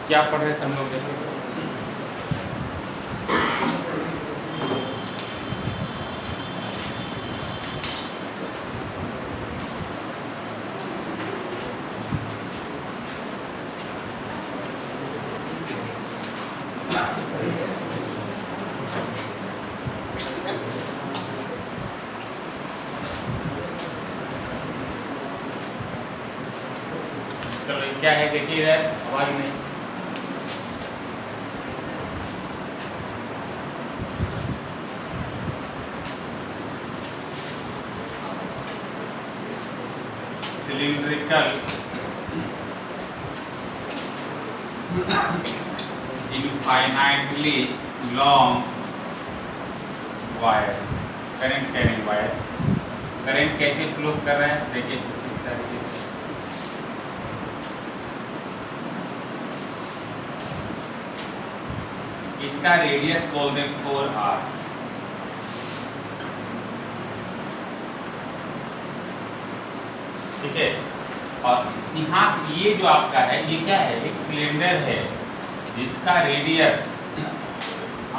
क्या पढ़ रहे थे हम लोग? देखो चलो क्या है देखिए इधर, आवाज नहीं। Cylindrical infinitely long wire, current carrying wire. Current कैसे फ्लो कर रहा है देखिए इस तरीके से। इसका रेडियस बोल दें 4r। ठीक है, और यहाँ ये जो आपका है ये क्या है, एक सिलेंडर है जिसका रेडियस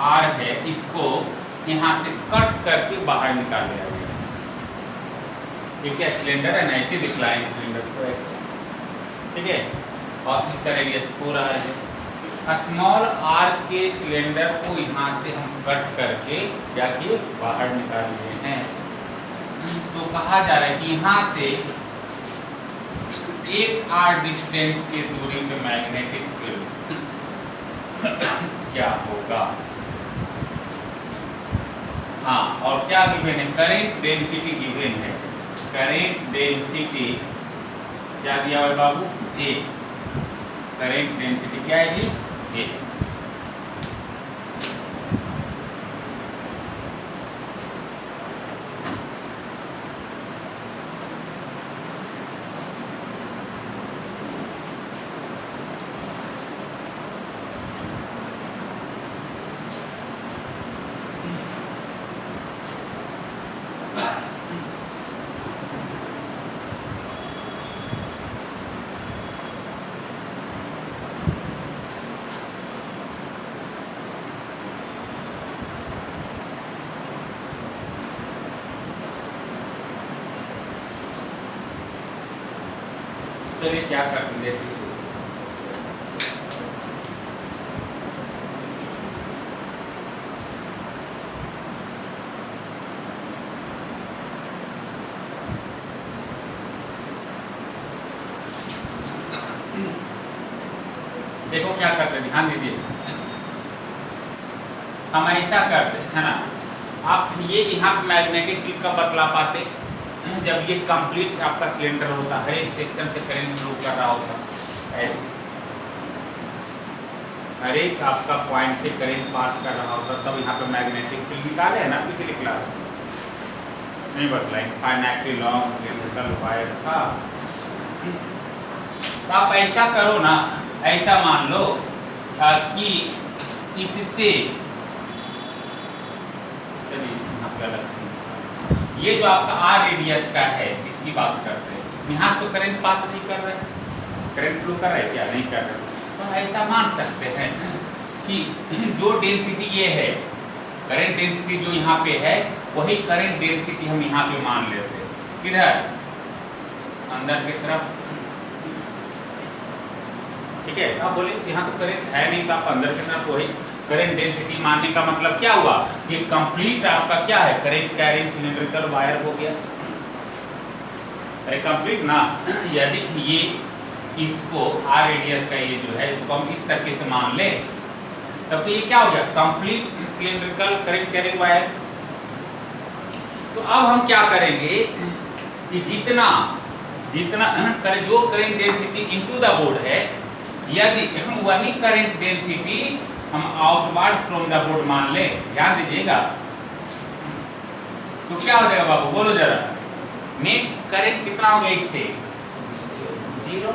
r है। इसको यहाँ से कट करके बाहर निकाल लिया गया। ये क्या सिलेंडर है ना, ऐसे दिखलाएंगे सिलेंडर को ऐसे। ठीक है, और इसका रेडियस 4r है। स्मॉल r के सिलेंडर को यहाँ से हम कट करके जाके बाहर निकाल लिए हैं। तो कहा जा रहा है कि यहाँ से 1r डिस्टेंस की दूरी पे मैग्नेटिक फील्ड क्या होगा। हाँ, और क्या गिवन है, करंट डेंसिटी गिवन है। करंट डेंसिटी क्या दिया हुआ बाबू, J। करंट डेंसिटी क्या है जी, J। चलिए क्या करते देखिए, देखो क्या करते, ध्यान दीजिए। हम ऐसा करते है ना, आप ये यहाँ पे मैग्नेटिक फील्ड का बतला पाते जब ये कंप्लीट आपका सिलेंडर होता, हर एक सेक्शन से करंट फ्लो कर रहा होता ऐसे, हर एक आपका पॉइंट से करंट पास कर रहा होता, तब यहाँ पे मैग्नेटिक फील्ड निकाले है ना पिछली क्लास में, नहीं बतलाएं। इनफाइनाइटली लॉन्ग सिलिंड्रिकल वायर था। तो आप ऐसा करो ना, ऐसा मान लो कि इससे ये जो आपका r रेडियस का है इसकी बात करते हैं। यहाँ तो करंट पास नहीं कर रहे, करंट फ्लो कर रहे क्या, नहीं कर रहे। तो ऐसा मान सकते हैं कि जो डेंसिटी ये है, करंट डेंसिटी जो यहाँ पे है, वही करंट डेंसिटी हम यहाँ पे मान लेते हैं। किधर, अंदर की तरफ। ठीक है, आप बोले यहाँ तो करंट है नहीं, तो आप अंदर की तरफ वही करंट डेंसिटी मानने का मतलब क्या हुआ, ये कंप्लीट आपका क्या है, करंट कैरिंग सिलिंड्रिकल वायर हो गया। अरे कंप्लीट ना, यदि ये इसको r रेडियस का ये जो है इसको हम इस तरीके से मान ले, तब तो ये क्या हो गया, complete cylindrical current carrying wire. तो अब हम क्या करेंगे कि जितना जितना जो current density into the board है, यदि वही करंट डेंसिटी हम आउटवर्ड फ्रॉम द बोर्ड मान ले, ध्यान दीजिएगा, तो क्या हो जाएगा बाबू, बोलो जरा। नेट करंट कितना हो गया इससे, 0।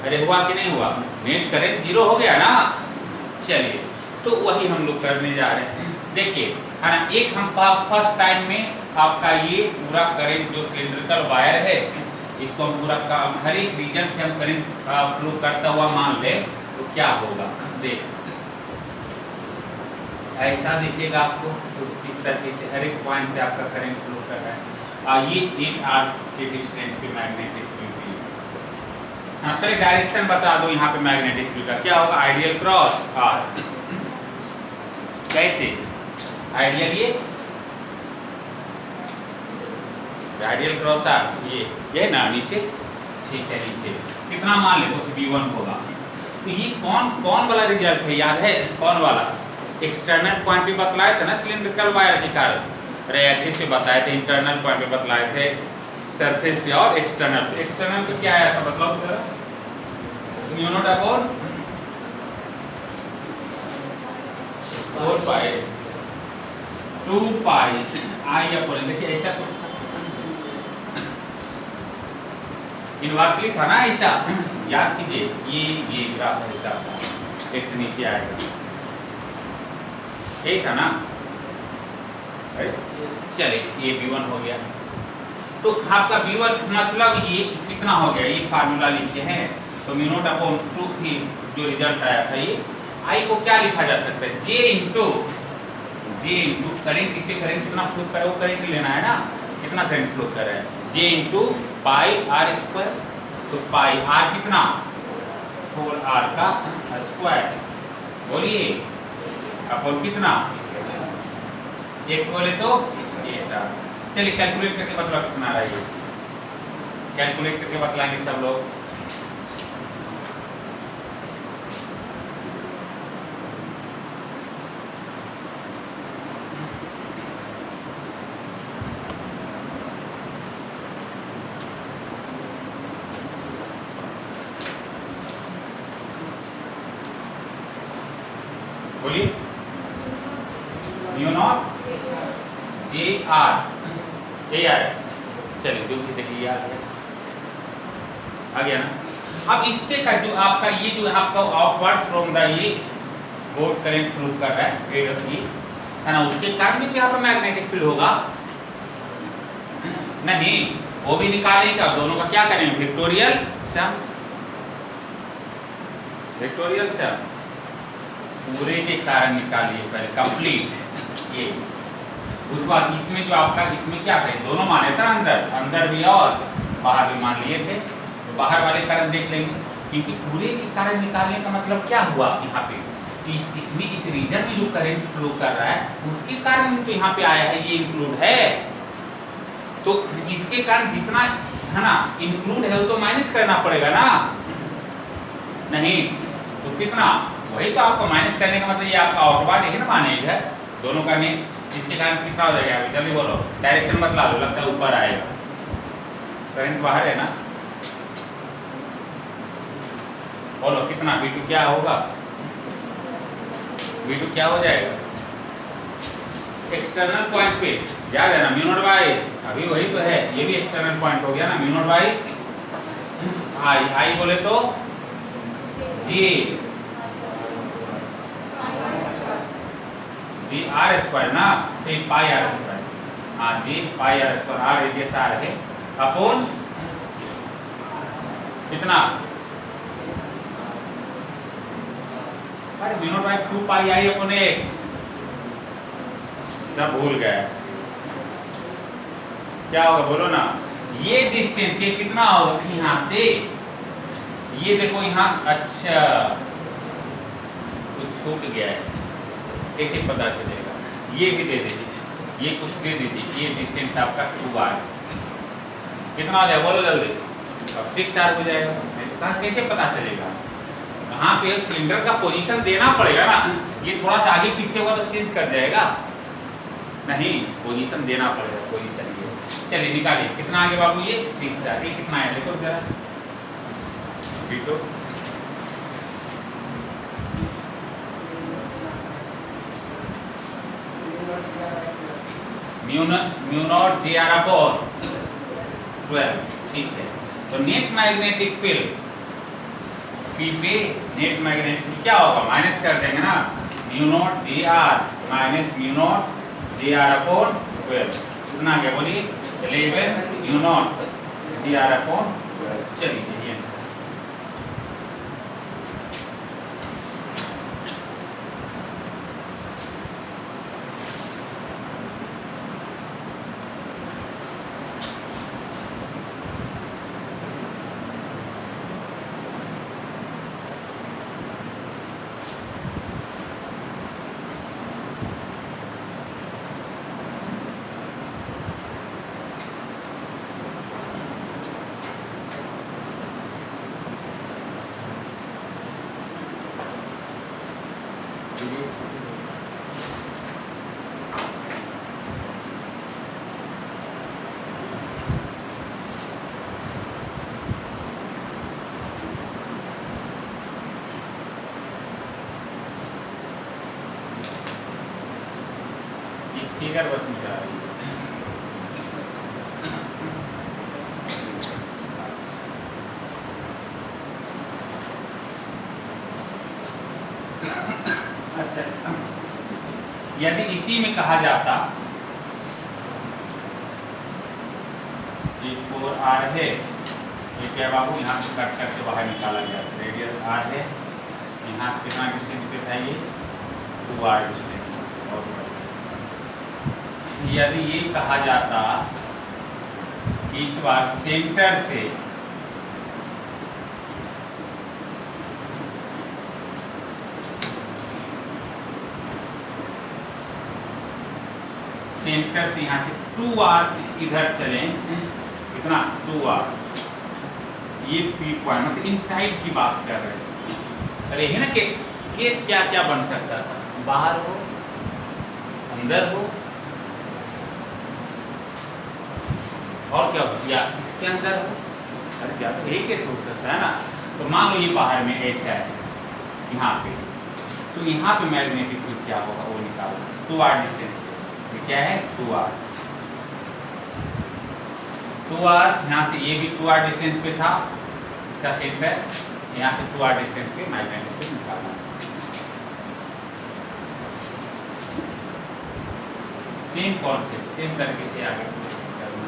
अरे हुआ कि नहीं हुआ, नेट करंट 0 हो गया ना। चलिए, तो वही हम लोग करने जा रहे हैं। देखिए है ना, एक हम फर्स्ट टाइम में आपका ये पूरा करंट जो सिलिंड्रिकल वायर है इसको हम पूरा हर एक रीजन से हम करंट फ्लो करता हुआ मान ले तो क्या होगा, देख ऐसा दिखेगा आपको कुछ इस तरीके से, हर एक पॉइंट से आपका करंट फ्लो कर रहा है। ये 8 आर के डिस्टेंस पे मैग्नेटिक फील्ड है। पहले डायरेक्शन बता दो यहाँ पे मैग्नेटिक फील्ड का क्या होगा, आइडियल क्रॉस आर। कैसे आइडियल, आइडियल क्रॉस आर ये ना नीचे, ठीक है नीचे कितना मान ले तो V1 होगा। तो ये कौन वाला रिजल्ट है, याद है कौन वाला, एक्सटर्नल पॉइंट पे बतलाए थे ना सिलिंड्रिकल वायर के कारण, अरे एक्सिस पे बताए थे, इंटरनल पॉइंट पे बतलाए थे सरफेस पे और एक्सटर्नल पे। एक्सटर्नल पे क्या आया था बताओ जरा, mu naught upon 4 pi 2 pi i upon, देखिए ऐसा कुछ इनवर्सली था ना ऐसा, याद कीजिए ये ग्राफ ऐसा एक से नीचे आएगा, ठीक है ना। चलिए ये V1 हो गया। तो आपका V1 मतलब ये कितना हो गया, ये फार्मूला लिखे हैं तो म्यू नॉट अपॉन 2 की जो रिजल्ट आया था, ये I को क्या लिखा जा सकता है, J इंटू करंट, इसे करंट कितना फ्लो कर रहा है वो करंट लेना है ना, कितना करंट फ्लो कर रहा है, J into pi are square. तो पाई आर कितना 4r का स्क्वायर, बोलिए अपन कितना x बोले तो 8r। चलिए कैलकुलेट करके बतला कितना रहा है, कैलकुलेट करके बतलाएंगे सब लोग। बोलिए mu naught J R A R, चलिए जो कि देखिए आ गया ना। अब इसके का जो आपका ये जो आपका आउटवर्ड फ्रॉम द ये बोर्ड करंट फ्लो कर रहा है है ना, उसके कारण भी यहाँ पर मैग्नेटिक फील्ड होगा नहीं, वो भी निकालेंगे। दोनों का क्या करेंगे, विक्टोरियल सम, विक्टोरियल सम पूरे के कारण निकालिए पहले कंप्लीट ये। उसके बाद इसमें जो आपका इसमें क्या करें, दोनों माने था अंदर भी और बाहर भी मान लिए थे, तो बाहर वाले कारण देख लेंगे, क्योंकि पूरे के कारण निकालने का मतलब क्या हुआ यहाँ पे कि इसमें इस रीजन में जो करंट फ्लो कर रहा है उसके कारण तो यहाँ पे आया है, ये इंक्लूड है। तो इसके कारण जितना है ना इंक्लूड है वो तो माइनस करना पड़ेगा ना, नहीं तो कितना, वही तो आपको माइनस करने का मतलब ये आपका आउटवर्ड है ना माने इधर दोनों का नेट, इसके कारण कितना हो जाएगा, अभी जल्दी बोलो, डायरेक्शन बतला लो, लगता है ऊपर आएगा, करंट बाहर है ना, बोलो कितना, V2 क्या होगा, V2 क्या हो जाएगा, एक्सटर्नल पॉइंट पे याद है ना म्यू नॉट बाई, अभी वही तो है, ये भी एक्सटर्नल पॉइंट हो गया ना, म्यू नॉट बाई आई बोले तो जी आर स्क्वायर ना, तो पाई आर स्क्वायर, हाँ जी pi are square, r radius r है अपॉन कितना, अरे mu naught by 2 pi i upon x, सब भूल गए क्या होगा बोलो ना, ये डिस्टेंस ये कितना होगा यहाँ से, ये देखो यहाँ, अच्छा कुछ छूट गया है, कैसे पता चलेगा, ये भी दे दीजिए, ये कुछ दे दीजिए, ये डिस्टेंस आपका 2r कितना हो जाएगा बोलो जल्दी, अब 6r हो जाएगा, कैसे पता चलेगा, यहाँ पे सिलेंडर का पोजीशन देना पड़ेगा ना, ये थोड़ा सा आगे पीछे हुआ तो चेंज कर जाएगा, नहीं पोजीशन देना पड़ेगा, पोजीशन ये, चलिए निकालिए कितना आगे बाबू, ये 6r, ये कितना है देखो जरा, V2 mu naught J R upon 12, ठीक है। तो नेट मैग्नेटिक फील्ड पे नेट मैग्नेटिक फील्ड क्या होगा, माइनस कर देंगे ना, mu naught J R minus mu naught J R upon 12, कितना आ गया बोलिए 11 mu naught G R upon, चलिए ये आंसर। फिगर बस मिटा रही है। अच्छा, यदि इसी में कहा जाता ये 4r है, ये क्या बाबू यहाँ से कट करके बाहर निकाला गया, रेडियस r है, यहाँ से कितना डिस्टेंस पे था ये 2r डिस्टेंस। यदि ये कहा जाता कि इस बार सेंटर से यहाँ से 2r इधर चलें, कितना 2r, ये P पॉइंट मतलब इनसाइड की बात कर रहे हैं। अरे है ना कि केस क्या क्या बन सकता था, बाहर हो, अंदर हो, और क्या हो, या इसके अंदर हो। अरे क्या तो एक केस हो सकता है ना। तो मान लो ये बाहर में ऐसा है यहाँ पे, तो यहाँ पे मैग्नेटिक फील्ड क्या होगा वो निकालो, 2r डिस्टेंस, ये क्या है 2r, 2r यहाँ से ये भी 2r डिस्टेंस पे था इसका सेंटर, यहाँ से 2r डिस्टेंस पे मैग्नेटिक फील्ड निकालना। सेम कॉन्सेप्ट, सेम तरीके से आगे करना।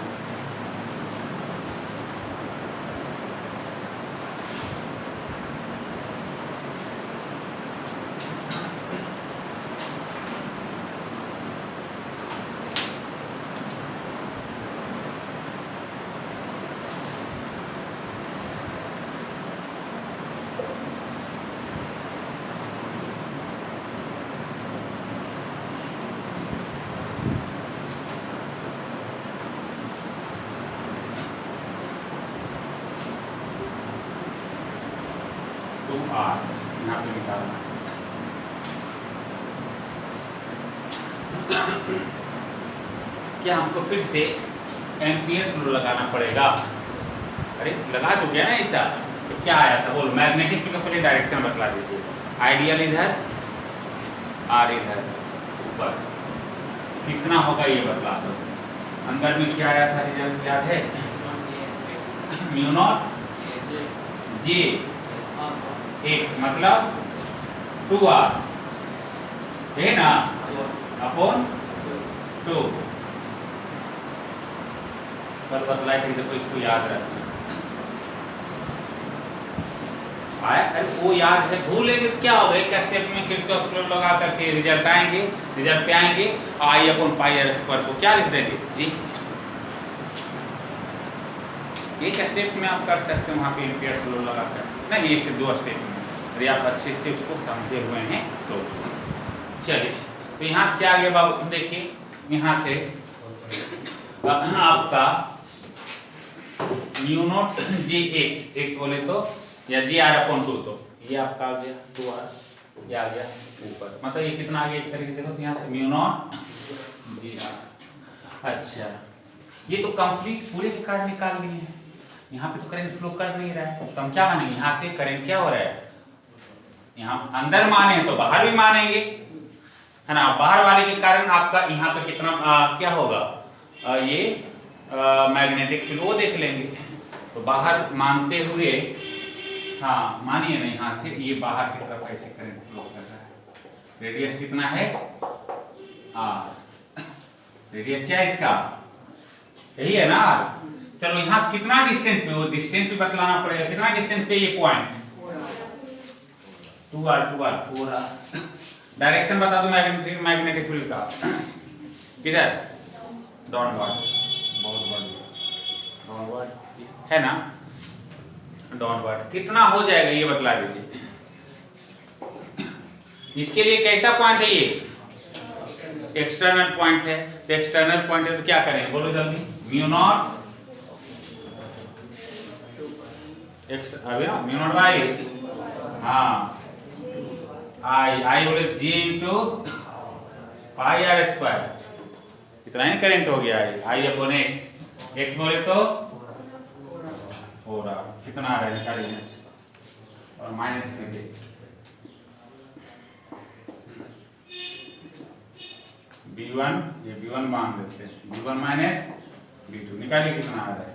यहाँ पे निकालना। क्या हमको फिर से एम्पियर्स रूल लगाना पड़ेगा? अरे लगा तो गया ना ऐसा, तो क्या आया था बोलो, मैग्नेटिक फील्ड का पहले डायरेक्शन बतला दीजिए। आइडियल इधर, आर इधर ऊपर, कितना होगा ये बतला दो। अंदर में क्या आया था रिजल्ट याद है? म्यू नॉट जे एक्स मतलब 2r है ना, अपॉन 2। कल बतलाए थे, देखो इसको याद रखना आया। अरे वो याद है, भूलेंगे तो क्या होगा, एक स्टेप में किरचॉफ लॉ लगा करके रिजल्ट आएंगे, रिजल्ट पे आएंगे, आई अपॉन पाई आर स्क्वायर को क्या लिख देंगे जी। एक स्टेप में आप कर सकते हैं वहाँ पे एम्पियर्स लॉ लगा कर, नहीं एक से दो स्टेप में, अरे आप अच्छे से उसको समझे हुए हैं तो चलिए। तो यहाँ से क्या आ गया बाबू, देखिए यहाँ से आपका म्यू नॉट जी एक्स, एक्स बोले तो या जी आर अपॉन 2, तो ये आपका आ गया 2r, ये आ गया ऊपर, मतलब ये कितना आ गया एक तरीके से देखो, तो यहाँ से म्यू नॉट जी आर। अच्छा, ये तो कंप्लीट पूरे के कारण निकाल लिए हैं, यहाँ पे तो करंट फ्लो कर नहीं रहा है, तो हम क्या मानेंगे, यहाँ से करंट क्या हो रहा है, यहाँ अंदर माने तो बाहर भी मानेंगे है ना। बाहर वाले के कारण आपका यहाँ पे कितना क्या होगा, ये मैग्नेटिक फील्ड वो देख लेंगे। तो बाहर मानते हुए, हाँ मानिए ना, यहाँ से ये बाहर की तरफ ऐसे करंट फ्लो कर रहा है। रेडियस कितना है r, रेडियस क्या है इसका, यही है ना r। चलो यहाँ से कितना डिस्टेंस पे, वो डिस्टेंस भी बतलाना पड़ेगा, कितना डिस्टेंस पे ये पॉइंट 2r 4r। डायरेक्शन बता दो मैग्नेटिक फील्ड का, किधर, डाउनवर्ड, डाउनवर्ड है ना, डाउनवर्ड। कितना हो जाएगा ये बतला दीजिए। इसके लिए कैसा पॉइंट है ये, एक्सटर्नल पॉइंट है, तो एक्सटर्नल पॉइंट है तो क्या करेंगे बोलो जल्दी, म्यू नॉट अभी ना म्यू नॉट बाई, हाँ आई बोले जी इंटू पाई आर स्क्वायर, इतना ही करंट हो गया है, आई अपॉन एक्स बोले तो हो रहा कितना आ रहा है निकालिए, और माइनस में दे B1, ये B1 मान देते हैं, B1 माइनस B2 निकालिए कितना आ रहा है।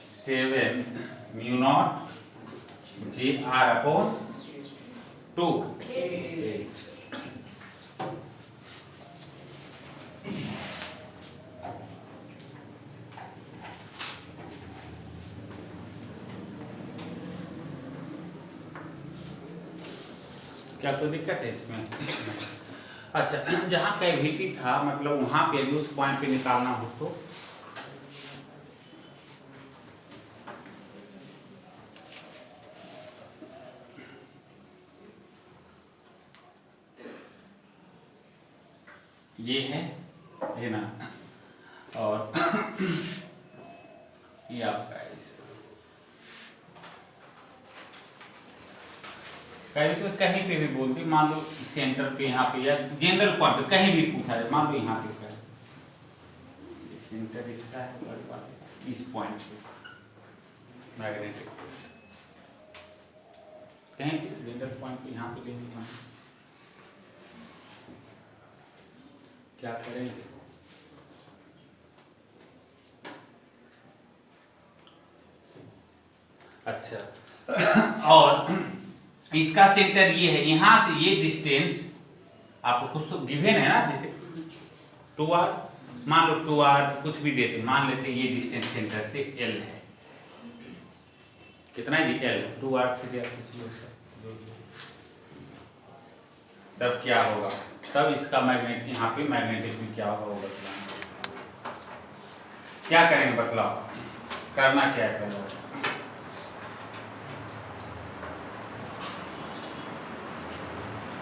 Seven mu naught G R upon 2 8। क्या कोई दिक्कत है इसमें? अच्छा, जहाँ कैविटी था मतलब वहां पे भी उस पॉइंट पे निकालना हो तो ये है ना, और ये आपका ऐसे कहीं पे भी बोलती, मान लो सेंटर पे यहाँ पे या जनरल पॉइंट पे कहीं भी पूछा जाए, मान लो यहाँ पे क्या सेंटर इसका है, इस पॉइंट पे मैग्नेटिक कहीं पे जनरल पॉइंट पे यहाँ पे लेंगे, हम क्या करेंगे, अच्छा और इसका सेंटर ये है, यहां से ये डिस्टेंस आपको कुछ तो गिवन है ना, जैसे 2r, मान लो 2r कुछ भी देते, मान लेते ये डिस्टेंस सेंटर से l है, कितना है l 2r से कुछ भी, तब क्या होगा, तब इसका मैग्नेट यहाँ पे मैग्नेटिक में क्या होगा वो बतलाना, क्या करेंगे बतलाओ, करना क्या है पहले,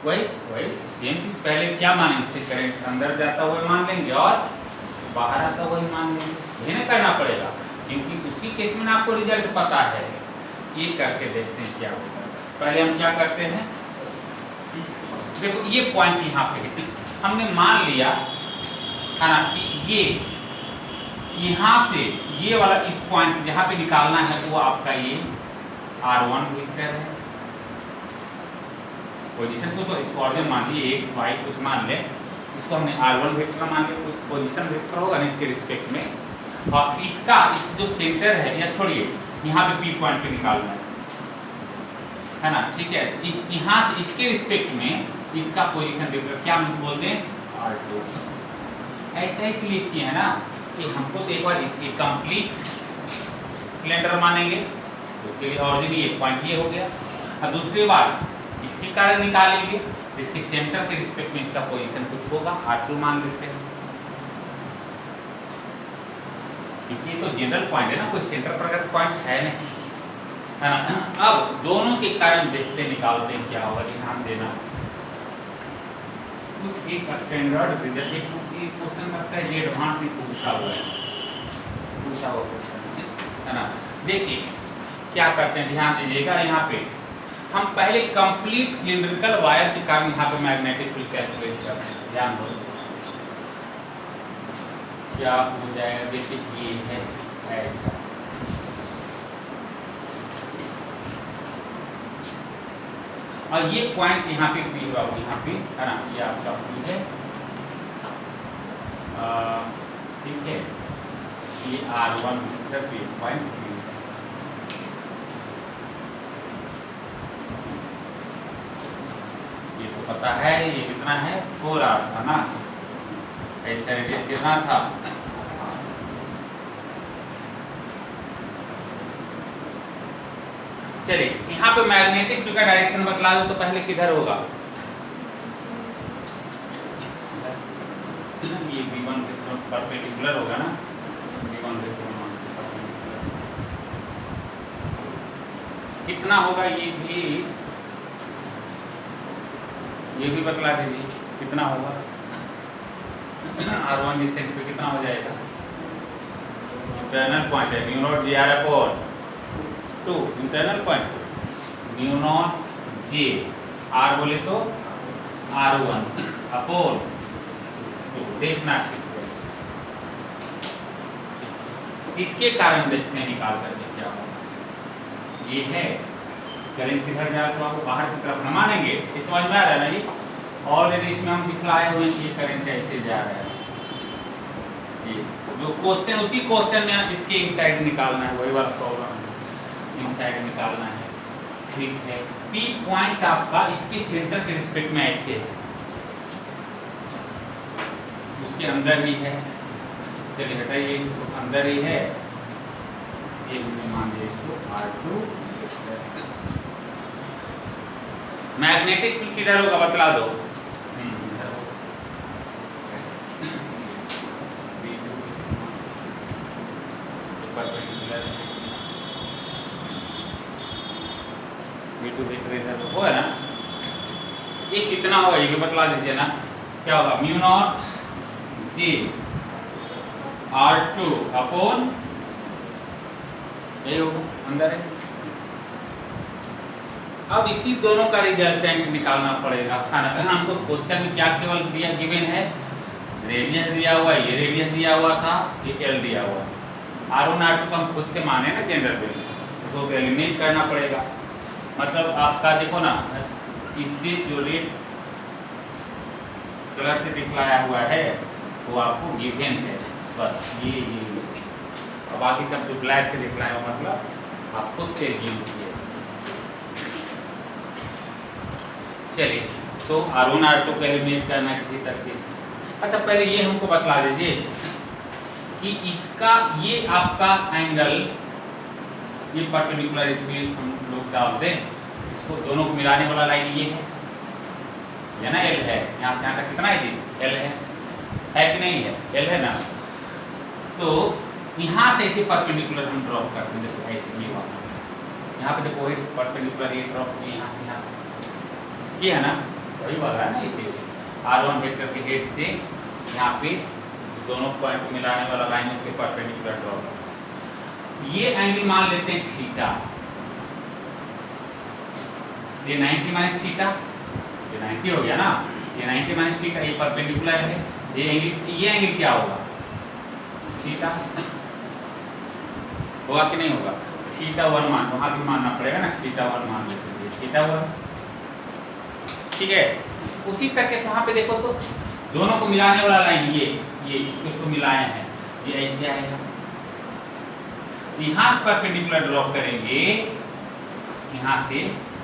वही सेम चीज, पहले क्या मानेंगे, इससे करंट अंदर जाता हुआ मान लेंगे और बाहर आता हुआ मान लेंगे, यही करना पड़ेगा, क्योंकि उसी केस में आपको रिजल्ट पता है। ये करके देखते हैं क्या होता है। पहले हम क्या करते हैं, देखो ये पॉइंट यहाँ पे है, हमने मान लिया है ना कि ये यहाँ से ये वाला इस पॉइंट जहाँ पे निकालना है वो आपका ये R1 वेक्टर है, पोजीशन को इसको ऑर्डिनल मान लिए x y कुछ मान ले, इसको हमने r1 वेक्टर मान लिया, कुछ पोजीशन वेक्टर होगा ना इसके रिस्पेक्ट में, और इसका इस जो सेंटर है या छोड़िए यहाँ पे p पॉइंट पे निकालना है ना, ठीक है, इस यहाँ से इसके रिस्पेक्ट में इसका पोजीशन वेक्टर क्या हम बोलते हैं r2। ऐसा इसलिए किए है ना कि हमको तो एक बार इसकी कंप्लीट सिलेंडर मानेंगे, तो उसके लिए ऑरिजिन ये पॉइंट ये हो गया, और दूसरी बार इसके कारण निकालेंगे, इसके सेंटर के रिस्पेक्ट में इसका पोजीशन कुछ होगा, R2 मान लेते हैं, क्योंकि ये तो जनरल पॉइंट है ना, कोई सेंटर पर का पॉइंट है नहीं, है ना। अब दोनों के कारण देखते निकालते हैं क्या होगा, ध्यान देना, कुछ एक स्टैंडर्ड रिजल्ट क्वेश्चन करता है, ये एडवांस में पूछा हुआ क्वेश्चन है ना। देखिए क्या करते हैं, ध्यान दीजिएगा, यहाँ पे हम पहले कंप्लीट सिलिंड्रिकल वायर के कारण यहाँ पे मैग्नेटिक फील्ड कैलकुलेट करते हैं, ध्यान दो क्या हो जाएगा, देखिए ये है ऐसा, और ये पॉइंट यहाँ पे P होगा, यहाँ पे है ना, ये आपका P है, ठीक है, ये R1 वेक्टर पे पॉइंट P है। ये तो पता है, ये कितना है 4R था ना, इसका रेडियस कितना था, चलिए यहाँ पे मैग्नेटिक फील्ड का डायरेक्शन बतला दो तो पहले किधर होगा, ये V1 परपेंडिकुलर होगा ना, V1 कितना होगा, ये भी बतला दीजिए कितना होगा। R1 डिस्टेंस पे कितना हो जाएगा, इंटरनल पॉइंट है mu naught JR upon 2, internal point mu naught J, R बोले तो R1 अपॉन 2, देखना इसके कारण देखते हैं निकाल करके क्या होगा। ये है करंट किधर जा रहा है तो आपको बाहर की तरफ न मानेंगे, इस समझ में आ रहा है ना जी। ऑलरेडी इसमें हम दिखलाए हुए हैं कि करंट ऐसे जा रहा है, ये जो क्वेश्चन उसी क्वेश्चन में इसके इनसाइड निकालना है, वही वाला प्रॉब्लम है, इनसाइड निकालना है, ठीक है। P पॉइंट आपका इसके सेंटर के रिस्पेक्ट में ऐसे है, उसके अंदर ही है, चलिए हटाइए इसको, अंदर ही है, ये मान लीजिए इसको R2। मैग्नेटिक फील्ड किधर होगा बतला दो, वो है ना, ये कितना होगा ये भी बतला दीजिए ना, क्या होगा mu naught J R2 upon, यही होगा अंदर है। अब इसी दोनों का रिजल्टेंट निकालना पड़ेगा, हमको क्वेश्चन में क्या केवल दिया गिवन है, रेडियस दिया हुआ है, ये रेडियस दिया हुआ था, ये L दिया हुआ है, R1 R2 को हम खुद से माने ना जनरल पे, उसको एलिमिनेट करना पड़ेगा। मतलब आपका देखो ना, इससे जो रेड कलर से दिखलाया हुआ है वो आपको गिवन है, बस ये और बाकी सब जो ब्लैक से दिखलाया हुआ मतलब आप खुद से गिवन किए। चलिए तो R1 R2 को एलिमिनेट करना है किसी तरीके से। अच्छा पहले ये हमको बतला दीजिए कि इसका ये आपका एंगल, ये परपेंडिकुलर इसमें हम लोग डाल दें, इसको दोनों को मिलाने वाला लाइन ये है ना, L है, यहाँ से यहाँ तक कितना है जी, L है कि नहीं है, L है ना। तो यहाँ से इसे परपेंडिकुलर हम ड्रॉप करते हैं, देखो ऐसे ये वाला, यहाँ पे देखो वही परपेंडिकुलर ये ड्रॉप किए यहाँ से यहाँ, ये है ना वही वाला है ना, इसे R1 वेक्टर के हेड से यहाँ पे दोनों पॉइंट को मिलाने वाला लाइन के परपेंडिकुलर ड्रॉप। ये एंगल मान लेते हैं थीटा, ये 90 माइनस थीटा, ये 90 हो गया ना, ये 90 माइनस थीटा, ये परपेंडिकुलर है, ये एंगल क्या होगा, थीटा होगा कि नहीं होगा, θ1 मान वहां भी मानना पड़ेगा ना, θ1 मान लेते हैं, θ1 ठीक है। उसी तरीके से वहां पे देखो तो दोनों को मिलाने वाला लाइन ये इसको मिलाए हैं, ये ऐसे आएगा, यहाँ से परपेंडिकुलर ड्रॉप करेंगे यहाँ से,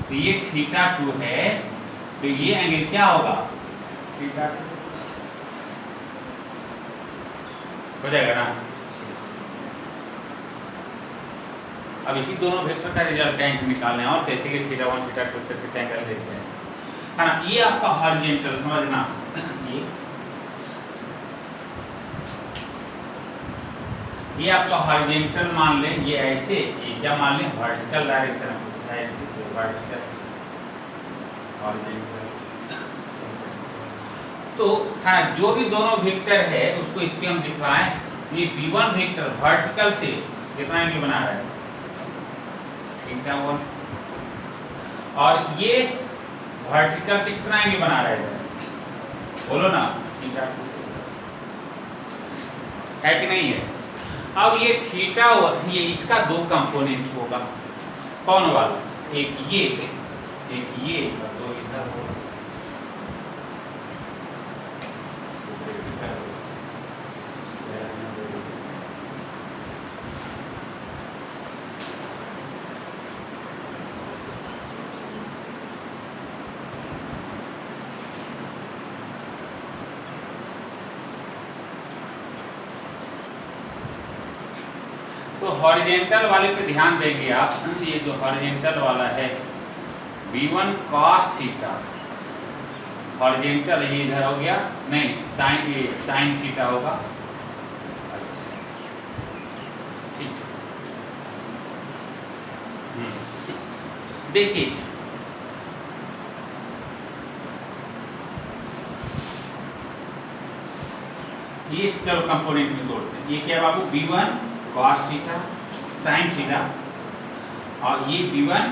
तो ये θ2 है, तो ये एंगल क्या होगा, θ2 हो जाएगा ना। अब इसी दोनों वेक्टर का रिजल्टेंट निकालना है, और कैसे कि θ1 θ2 तक के एंगल देखते हैं, है ना। ये आपका हॉरिजॉन्टल समझना, ये आपका हॉरिजॉन्टल मान लें, ये ऐसे, ये क्या मान लें, वर्टिकल डायरेक्शन ऐसे, वर्टिकल हॉरिजॉन्टल। तो हाँ, जो भी दोनों वेक्टर है उसको इस पे हम दिखाएं, ये V1 वेक्टर वर्टिकल से कितना एंगल बना रहा है, θ1, और ये वर्टिकल से कितना एंगल बना रहा है, बोलो ना, θ2 है कि नहीं है। अब ये θ1, ये इसका दो कंपोनेंट होगा, कौन वाला, एक ये और तो हॉरिजेंटल वाले पे ध्यान देंगे आप, ये जो हॉरिजेंटल वाला है V1 cos थीटा, हॉरिजेंटल ये इधर हो गया, नहीं साइन, ये साइन थीटा होगा। अच्छा ठीक, देखिए ये चलो कंपोनेंट में तोड़ते हैं। ये क्या बाबू, V1 cos theta sin theta, और ये V1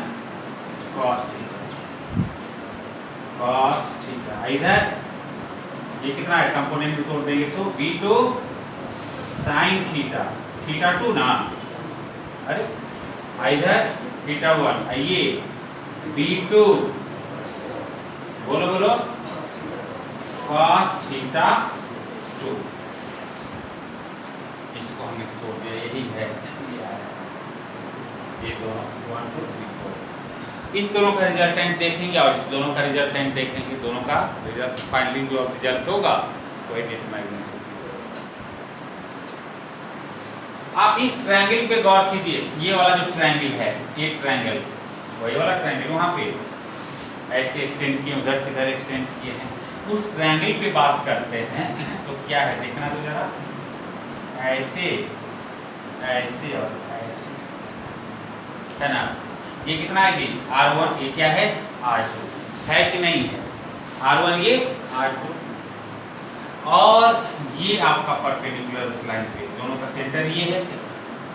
cos theta cos theta. इधर ये कितना है, कंपोनेंट में तोड़ देंगे तो V2 sin थीटा, थीटा 2 ना, अरे इधर थीटा 1, ये V2 बोलो बोलो cos थीटा 2, इसको हमने तोड़ दिया, यही है ये दोनों 1 2 3 4। इस दोनों का रिजल्टेंट देखेंगे और इस दोनों का रिजल्टेंट देखेंगे, दोनों का रिजल्ट फाइनली जो रिजल्ट होगा वही नेट मैग्नेट। आप इस ट्रायंगल पे गौर कीजिए, ये वाला जो ट्रायंगल है, ये ट्रायंगल वही वाला ट्रायंगल वहाँ पे ऐसे एक्सटेंड किए, उधर से इधर एक्सटेंड किए हैं, उस ट्रायंगल पे बात करते हैं। तो क्या है देखना तो जरा, ऐसे ऐसे और ऐसे है ना, ये कितना है जी R1, ये क्या है R2, है कि नहीं है, R1 ये R2, और ये आपका परपेंडिकुलर उस लाइन पे, दोनों का सेंटर ये है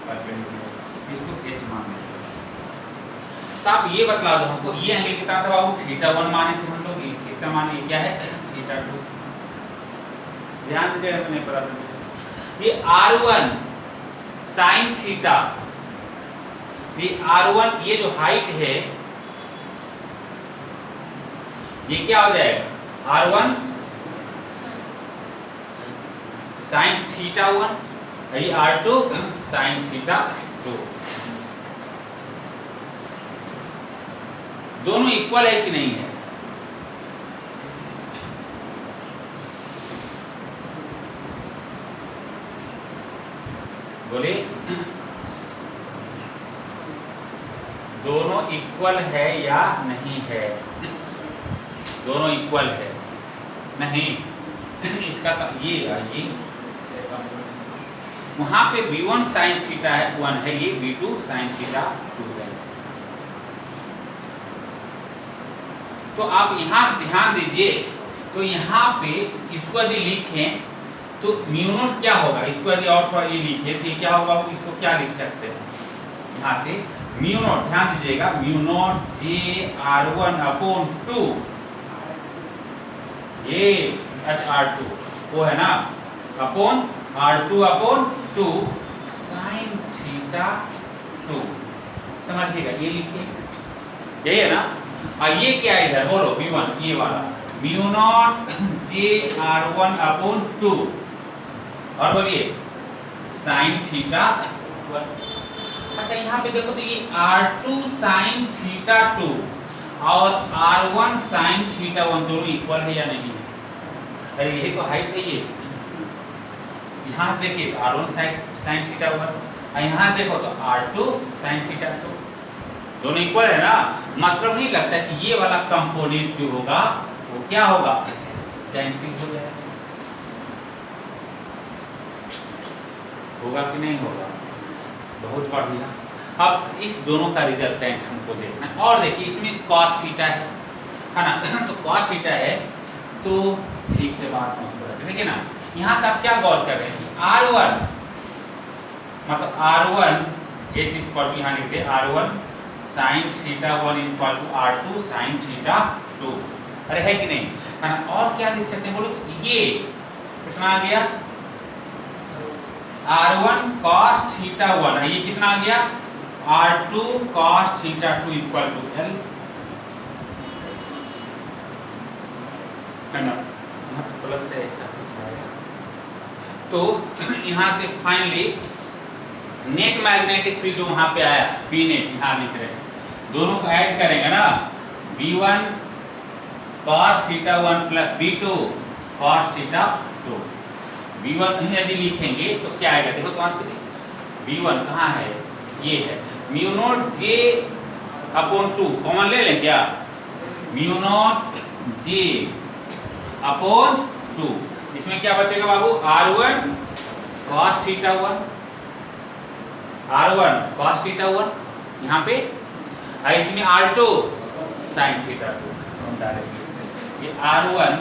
परपेंडिकुलर, इसको H मान लें। तो आप ये बतला दो हमको, ये एंगल कितना था बाबू, थीटा 1 माने थे हम लोग, ये कितना माने, ये क्या है थीटा 2। ध्यान दीजिएगा तो नहीं पता था। ये R1 sin थीटा, ये R1 ये जो हाइट है ये क्या हो जाएगा, R1 sin थीटा 1, ये R2 sin थीटा 2। दोनों इक्वल है कि नहीं है, बोले दोनों इक्वल है या नहीं है, दोनों इक्वल है नहीं, इसका ये वहां पे V1 sin थीटा है 1 है, ये V2 sin थीटा 2 है। तो आप यहां से ध्यान दीजिए, तो यहाँ पे इसको यदि लिखें तो म्यू नॉट क्या होगा, इसको यदि और थोड़ा ये लिखे तो क्या होगा, इसको क्या लिख सकते हैं यहाँ से, म्यू नॉट, ध्यान दीजिएगा, म्यू नॉट JR1 अपॉन 2, ये R2 वो है ना, upon R2 upon 2 sin theta 2, समझिएगा, ये लिखिए, यही है ना। और ये क्या है इधर बोलो, V1 ये वाला, म्यू नॉट JR1 अपॉन 2, और बोलिए sin थीटा 1। अच्छा यहाँ पे देखो तो ये R2 sin थीटा 2 और R1 sin थीटा 1 दोनों इक्वल है या नहीं है, अरे यही तो हाइट है ये, यहाँ से देखिए R1 sin थीटा 1 और यहाँ देखो तो R2 sin थीटा 2, दोनों इक्वल है ना, मतलब नहीं लगता कि ये वाला कंपोनेंट जो होगा वो क्या होगा, कैंसिल हो जाएगा, होगा कि नहीं होगा, बहुत बढ़िया। अब इस दोनों का रिजल्टेंट हमको देखना है, और देखिए इसमें cos थीटा है ना, तो cos थीटा है तो ठीक है, बात देखिए ना, यहाँ से आप क्या गौर कर रहे हैं, R1 मतलब R1 ये चीज पर यहाँ लिखते हैं, R1 sin theta 1 equal to R2 sin theta 2, अरे है कि नहीं है ना। और क्या लिख सकते हैं बोलो, तो ये कितना आ गया, R1 cos थीटा 1, ये कितना आ गया, R2 cos theta 2 equal to L, है ना, यहाँ प्लस से ऐसा कुछ आएगा। तो यहाँ से फाइनली नेट मैग्नेटिक फील्ड जो वहां पे आया P नेट, यहाँ लिख रहे हैं, दोनों को ऐड करेंगे ना, V1 cos theta 1 plus V2 cos theta 2, V1 यदि लिखेंगे तो क्या आएगा, देखो तो आंसर V1 कहाँ है, ये है म्यू नॉट जे अपॉन 2, कॉमन ले लें क्या, म्यू नॉट जे अपॉन 2, इसमें क्या बचेगा बाबू, R1 cos theta 1, R1 cos theta 1 यहाँ पे, इसमें R2 sin थीटा 2, हम डायरेक्टली ये R1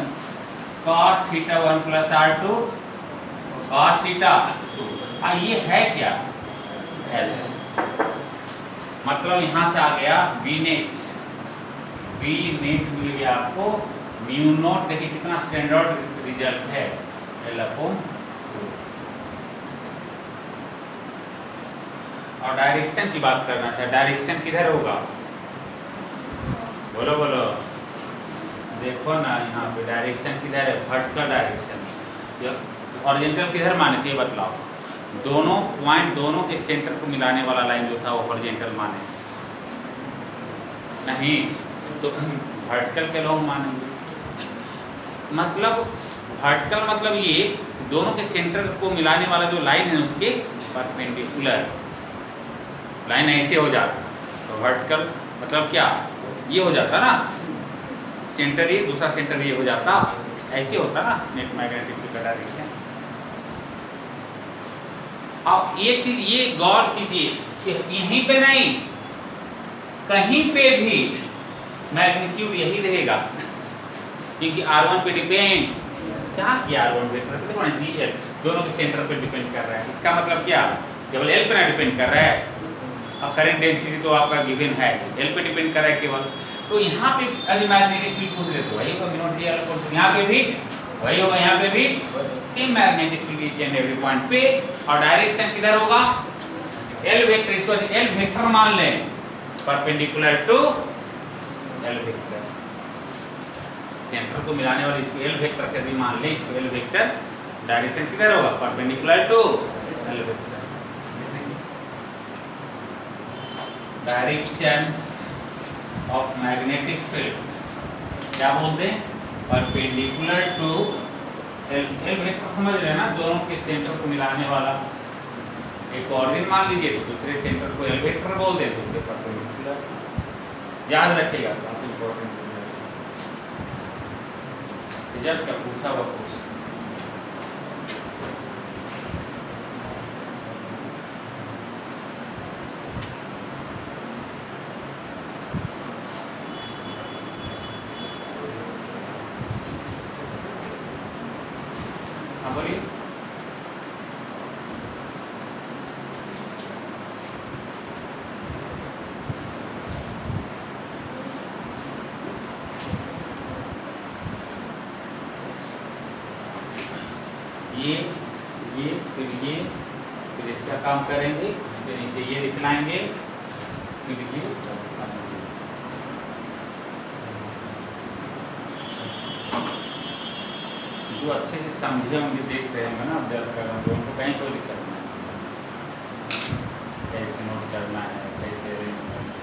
cos theta 1 plus R2 cos theta 2, ये है क्या, L, मतलब यहाँ से आ गया V नेट मिल गया आपको म्यू नॉट, देखिए कितना स्टैंडर्ड रिजल्ट है, L अपॉन 2। और डायरेक्शन की बात करना चाहिए, डायरेक्शन किधर होगा, बोलो बोलो, देखो ना यहाँ पे डायरेक्शन किधर है, वर्टिकल डायरेक्शन, हॉरिजॉन्टल किधर माने थे बतलाओ, दोनों पॉइंट दोनों के सेंटर को मिलाने वाला लाइन जो था वो हॉरिजॉन्टल माने नहीं, तो वर्टिकल के लोग मानेंगे, मतलब वर्टिकल मतलब ये दोनों के सेंटर को मिलाने वाला जो लाइन है उसके परपेंडिकुलर लाइन ऐसे हो जाता, तो वर्टिकल मतलब क्या, ये हो जाता ना, सेंटर ये दूसरा सेंटर ये हो जाता, ऐसे होता ना नेट मैग्नेटिक फील्ड का डायरेक्शन। अब ये चीज ये गौर कीजिए कि यहीं पे नहीं, कहीं पे भी मैग्नीट्यूड यही रहेगा, क्योंकि R1 पे डिपेंड क्या किया, R1 पे देखो ना GL दोनों के सेंटर पे डिपेंड कर रहा है, इसका मतलब क्या, केवल L पे ना डिपेंड कर रहा है, अब करंट डेंसिटी तो आपका गिवन है, L पे डिपेंड कर रहा है केवल, तो यहाँ पे यदि मैग्नेटिक फील्ड पूछ ले तो वही होगा म्यू नॉट जे L, यहाँ पे भी वही होगा, यहाँ पे भी same magnetic field each and every point पे, और डायरेक्शन किधर होगा, L वेक्टर, इसको L वेक्टर मान लें, perpendicular to L vector, centre को मिलाने वाले इसको L वेक्टर से यदि मान लें, इसको L वेक्टर, डायरेक्शन किधर होगा, perpendicular to L vector, direction of magnetic field क्या बोलते हैं, परपेंडिकुलर टू L वेक्टर, समझ रहे हैं ना, दोनों के सेंटर को मिलाने वाला, एक ऑरिजिन मान लीजिए तो दूसरे सेंटर को L वेक्टर बोल दें, दूसरे परपेंडिकुलर, याद रखिएगा बहुत इंपॉर्टेंट है, जब क्या पूछा हुआ कुछ बोलिए, ये फिर इसका काम करेंगे, फिर नीचे ये दिखलाएंगे, फिर ये जो अच्छे से समझे होंगे, देख रहे होंगे ना, ऑब्जर्व कर रहे होंगे, उनको कहीं कोई दिक्कत नहीं, कैसे नोट करना है, कैसे अरेंज करना है।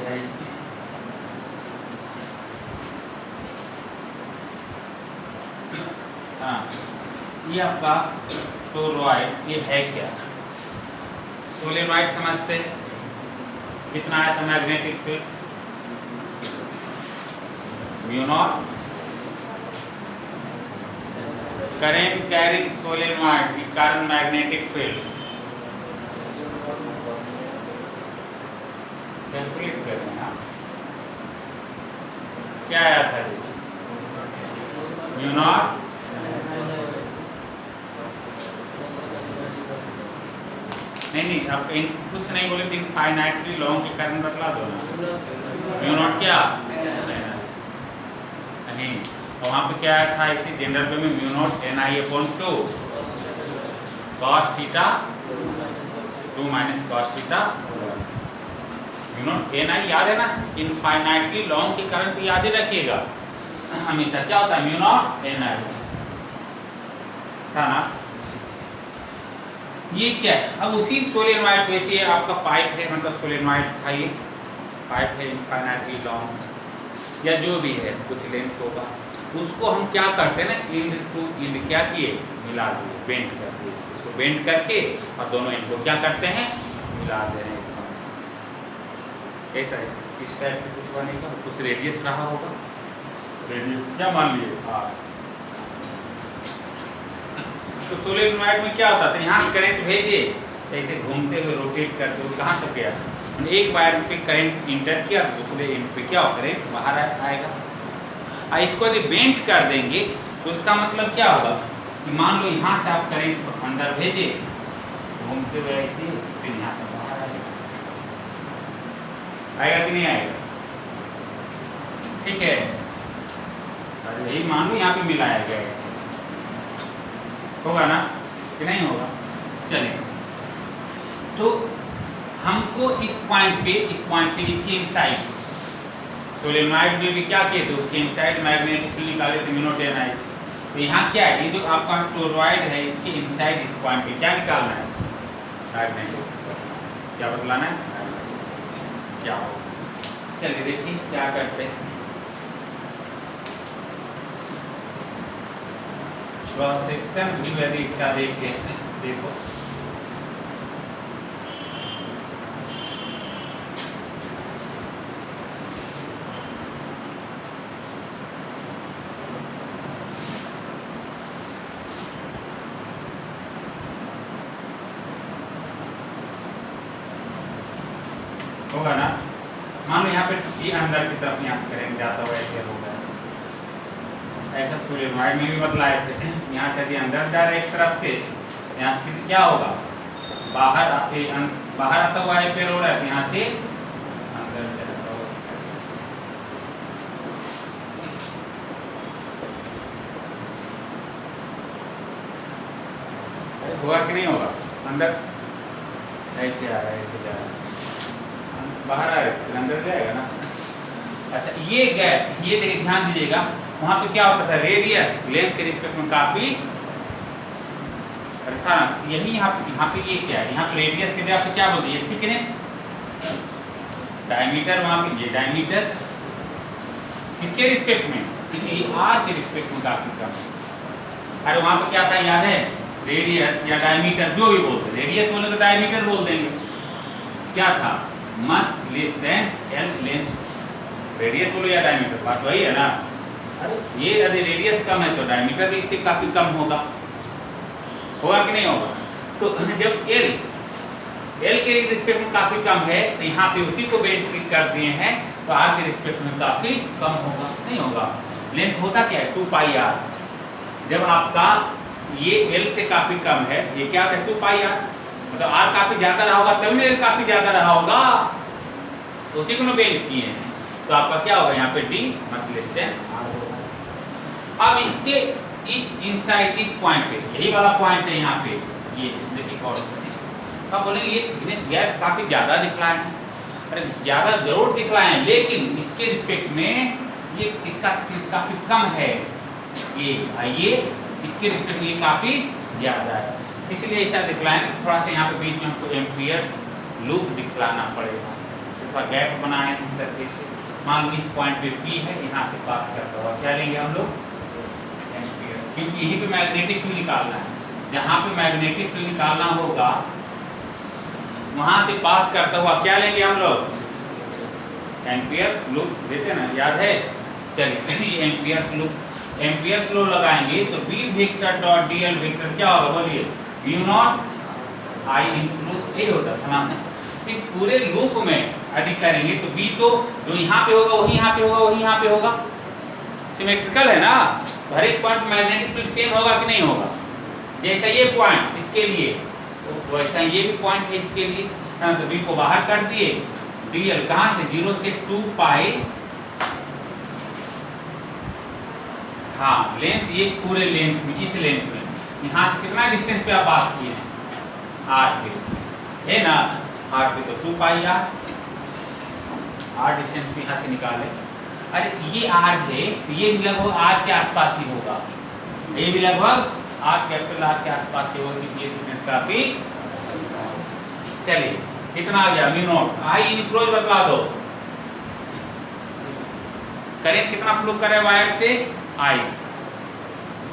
जाएगी। हाँ, ये आपका टोरॉइड ये है क्या? सोलेनॉइड समझते हैं, कितना आया था magnetic field? Mu naught current carrying solenoid के कारण मैग्नेटिक फील्ड कैलकुलेट कर रहे हैं। क्या आया था जी? म्यू नॉट नहीं अब कुछ नहीं बोले तो इनफाइनाइटली लॉन्ग के कारण बतला दो ना। म्यू नॉट क्या नहीं, और वहाँ पे क्या आया था इसी जनरल पे में mu naught ni/2 cos theta 2 minus cos theta. Mu naught ni याद है ना, इनफाइनाइटली लॉन्ग के कारण तो याद ही रखिएगा हमेशा। क्या होता है म्यू नॉट ni था ना। ये क्या है? अब उसी सोलेनॉइड पे से आपका पाइप है, मतलब सोलेनॉइड था, ये पाइप है इनफाइनाइटली लॉन्ग या जो भी है कुछ लेंथ होगा, उसको हम क्या करते हैं ना, इंड टू इंड क्या किए, मिला दिए, बेंड कर दिए, इसको बेंड करके और दोनों इंड को क्या करते हैं, मिला दे रहे हैं एकदम। कैसा इस टाइप से कुछ बनेगा, कुछ रेडियस रहा होगा, रेडियस क्या मान लिए r। तो सोलेनॉइड में क्या होता था, यहाँ करंट भेजे ऐसे घूमते हुए रोटेट करते हुए कहाँ तक गया, एक वायर पे करंट इंटर किया, दूसरे एंड पे क्या करंट बाहर आएगा। इसको यदि बेंड कर देंगे तो उसका मतलब क्या होगा कि मान लो यहाँ से आप करंट अंदर भेजे घूमते हुए ऐसे, फिर यहाँ से बाहर आएगा कि नहीं आएगा? ठीक है, यही मान लो यहाँ पे मिलाया गया ऐसे, होगा ना कि नहीं होगा? चलिए, तो हमको इस पॉइंट पे इसकी इनसाइड सोलेनॉइड में भी क्या किए थे, उसके इनसाइड मैग्नेटिक फील्ड निकाले थे म्यू नॉट ni। तो यहाँ क्या है, ये जो आपका टोरॉइड है इसके इनसाइड इस पॉइंट पे क्या निकालना है, मैग्नेटिक, क्या बतलाना है, क्या हो। चलिए देखिए क्या करते हैं, क्रॉस सेक्शन भी यदि इसका देखते हैं, देखो होगा ना। मान लो यहाँ पे ये अंदर की तरफ यहाँ से करेंट जाता हुआ ऐसे होगा, ऐसा सोलेनॉइड में भी बतलाए थे। यहाँ से यदि अंदर जा रहे एक तरफ से, यहाँ से क्या होगा, बाहर आता हुआ है पेड़ हो रहा है, यहाँ से अंदर जाता हुआ होगा कि नहीं होगा, अंदर ऐसे आ रहा है, ऐसे जा रहा है, बाहर आ रहा है, फिर अंदर जाएगा ना। अच्छा, ये गैप, ये देखिए ध्यान दीजिएगा, वहां पे क्या होता था, रेडियस लेंथ के रिस्पेक्ट में काफी था। यही यहाँ पे ये क्या है, यहाँ पे रेडियस के लिए आपको क्या बोलते हैं, थिकनेस, डायमीटर, वहां पे ये डायमीटर किसके रिस्पेक्ट में, ये आर के रिस्पेक्ट में काफी कम। अरे वहां पे क्या था याद है, रेडियस या डायमीटर जो भी बोलते, रेडियस बोले तो डायमीटर बोल देंगे, क्या था, much less than L length, radius बोलो या डायमीटर, बात वही है ना। अरे ये यदि रेडियस कम है तो डायमीटर भी इससे काफी कम होगा कि नहीं होगा। तो जब एल के रिस्पेक्ट में काफी कम है तो यहाँ पे उसी को बेंड कर दिए हैं, तो आर के रिस्पेक्ट में काफी कम होगा, नहीं होगा। लेंथ होता क्या है, 2πr। जब आपका ये एल से काफी कम है, ये क्या है 2πr, मतलब आर काफी ज्यादा रहा होगा तभी एल काफी ज्यादा रहा होगा, तो उसी को बेंड किए हैं, तो आपका क्या होगा यहाँ पे d much less than r होगा। अब इसके इस इनसाइड इस पॉइंट पे, यही वाला पॉइंट है यहाँ पे, ये देखिए कौन सा, अब बोलेंगे ये थिकनेस गैप काफी ज्यादा दिखला है, अरे ज्यादा जरूर दिखला है, लेकिन इसके रिस्पेक्ट में ये इसका थिकनेस काफी कम है, ये इसके रिस्पेक्ट में ये काफी ज्यादा है, इसलिए ऐसा दिखलाएंगे। थोड़ा सा यहाँ पे बीच में हमको एम्पियर्स लूप दिखलाना पड़ेगा, अथवा गैप बनाए इस तरीके से। मान लो इस पॉइंट पे P है, यहाँ से पास करता हुआ क्या लेंगे हम लोग, एम्पियर, क्योंकि यहीं पे मैग्नेटिक फील्ड निकालना है। जहाँ पे मैग्नेटिक फील्ड निकालना होगा वहां से पास करता हुआ क्या लेंगे हम लोग, एम्पियर्स लूप देते ना, याद है। चलिए एम्पियर्स लूप, एम्पियर्स लॉ लगाएंगे तो B vector dot dl vector क्या होगा बोलिए, म्यू नॉट I इंटू, ये होता था ना। इस पूरे लूप में यदि करेंगे तो B तो जो यहाँ पे होगा वही यहाँ पे होगा, वही यहाँ पे होगा, सिमेट्रिकल है ना। हर एक पॉइंट मैग्नेटिक फील्ड सेम होगा कि नहीं होगा, जैसा ये पॉइंट इसके लिए तो वैसा ये भी पॉइंट है इसके लिए, तो B को बाहर कर दिए, dl कहाँ से 0 से 2 पाई, हाँ लेंथ, ये पूरे लेंथ में, इस लेंथ में यहाँ से कितना डिस्टेंस पे आप बात किए हैं, r पे है ना, r पे तो 2 पाई r, r डिस्टेंस भी यहाँ से निकाले। अरे ये r है, ये भी लगभग r के आसपास ही होगा, ये भी लगभग r कैपिटल R के आसपास ही होगा, क्योंकि ये डिस्टेंस काफी। चलिए इतना आ गया, म्यू नॉट I इनक्लोज बतला दो, करेंट कितना फ्लो करे वायर से, I,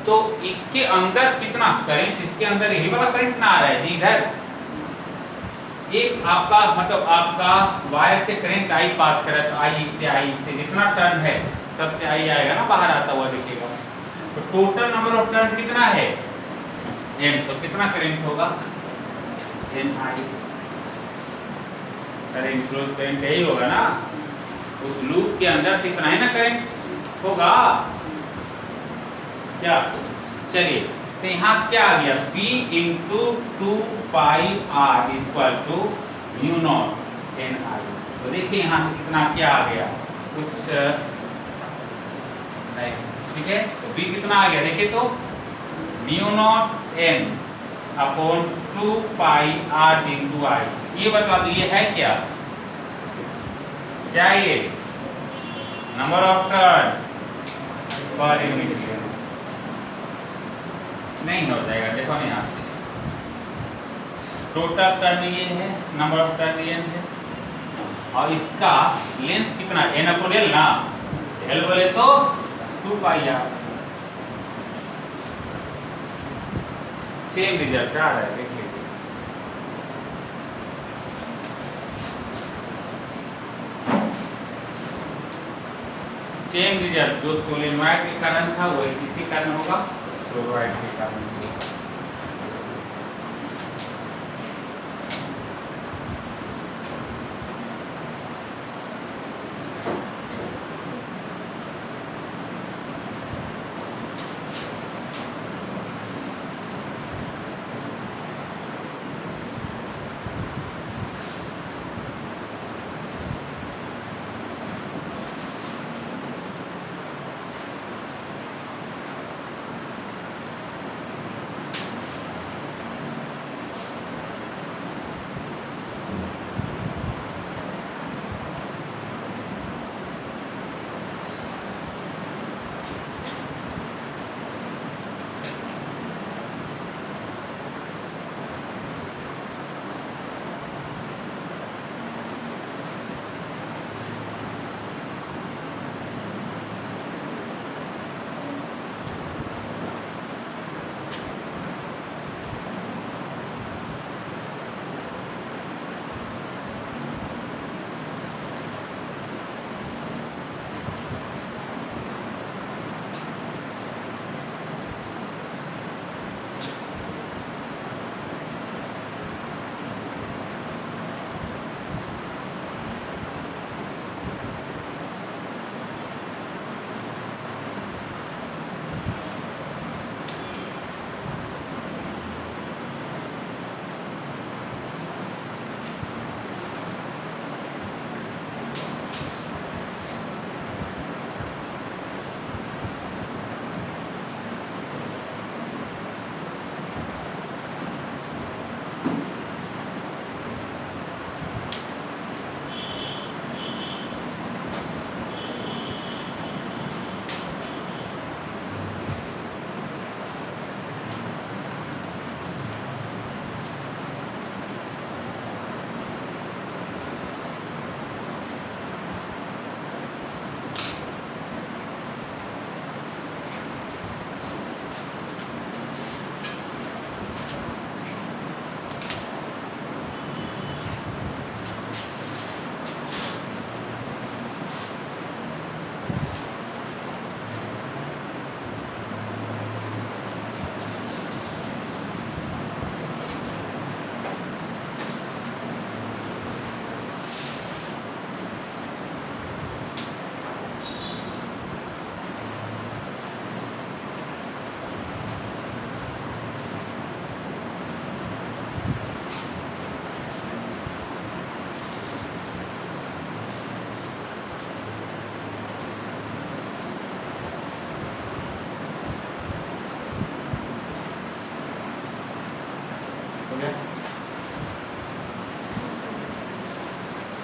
तो इसके अंदर कितना करंट, इसके अंदर यही वाला करंट ना आ रहा है जी, इधर एक आपका मतलब आपका वायर से करंट I पास करे तो I इससे जितना टर्न है सबसे I आएगा ना बाहर आता हुआ देखिएगा, तो टोटल नंबर ऑफ टर्न कितना है N, तो कितना करंट होगा NI, अरे इनक्लोज करंट यही होगा ना, उस लूप के अंदर से इतना ही ना करंट होगा क्या। चलिए तो यहाँ से क्या आ गया, P into 2 pi R equal to mu naught NI, तो देखिए यहाँ से कितना क्या आ गया, कुछ नहीं, ठीक है। तो B कितना आ गया देखिए तो, mu naught N upon 2 pi R into I, ये बता दो ये है क्या, क्या ये number of turn per unit नहीं हो जाएगा, देखो ना यहाँ से टोटल टर्न ये है, नंबर ऑफ टर्न ये है, और इसका लेंथ कितना N अपॉन L ना, L बोले तो 2 पाई R, सेम रिजल्ट आ रहा है देखिए। सेम रिजल्ट जो सोलेनॉइड के कारण था वही किसी कारण होगा, टोरॉइड के कारण होगा।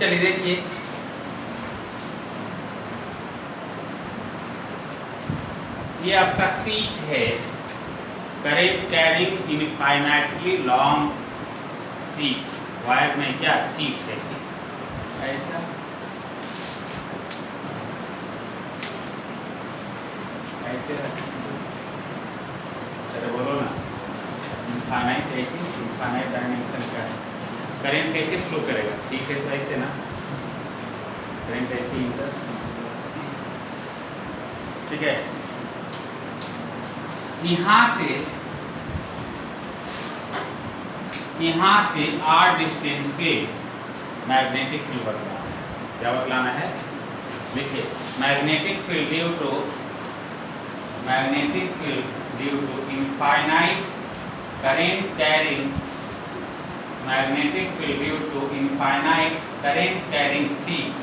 चलिए देखिए, ये आपका सीट है, current carrying infinitely long seat, wire में क्या सीट है ऐसा, ऐसे चलो बोलो ना, इनफाइनाइट ऐसे, इनफाइनाइट डायमेंशन का है, करेंट कैसे फ्लो करेगा, सीट है तो ऐसे ना, करेंट ऐसे इधर, ठीक है। यहाँ से r डिस्टेंस पे मैग्नेटिक फील्ड बदलाना है, क्या बदलाना है, देखिए magnetic field due to infinite current carrying, magnetic field due to infinite current carrying sheet,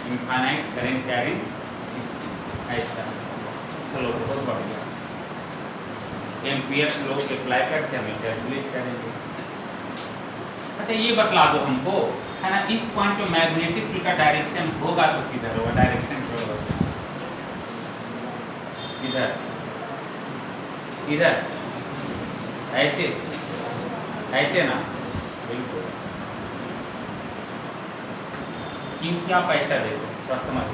infinite current carrying sheet ऐसा। चलो बहुत बढ़िया, एम्पियर लॉ अप्लाई करके हम कैलकुलेट करेंगे। अच्छा ये बतला दो हमको, है ना, इस पॉइंट पे मैग्नेटिक फील्ड का डायरेक्शन होगा तो किधर होगा, डायरेक्शन क्या होगा, इधर, इधर ऐसे, ऐसे ना, बिल्कुल, क्योंकि आप ऐसा देखो थोड़ा समझ,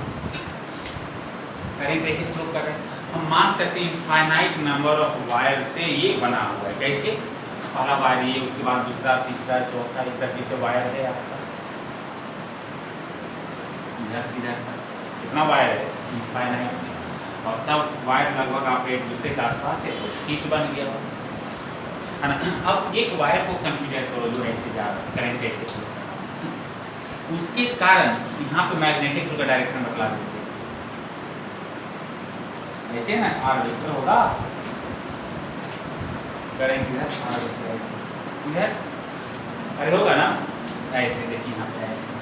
करेंट ऐसे फ्लो कर रहे हैं, हम मान सकते हैं इनफाइनाइट नंबर ऑफ वायर से ये बना हुआ है, कैसे, पहला वायर ये, उसके बाद दूसरा, तीसरा, चौथा, इस तरीके से वायर है आपका, सीधा कितना वायर है इनफाइनाइट, और सब वायर लगभग आप एक दूसरे के आसपास है तो सीट बन गया है ना। अब एक वायर को कंसीडर करो जो ऐसे जा रहा है, करंट ऐसे फ्लो, उसके कारण यहाँ पे मैग्नेटिक फील्ड का डायरेक्शन बदला देते हैं, ऐसे ना, आर वेक्टर होगा, करंट इधर, आर वेक्टर ऐसे इधर, अरे होगा ना ऐसे, देखिए यहाँ पे ऐसे।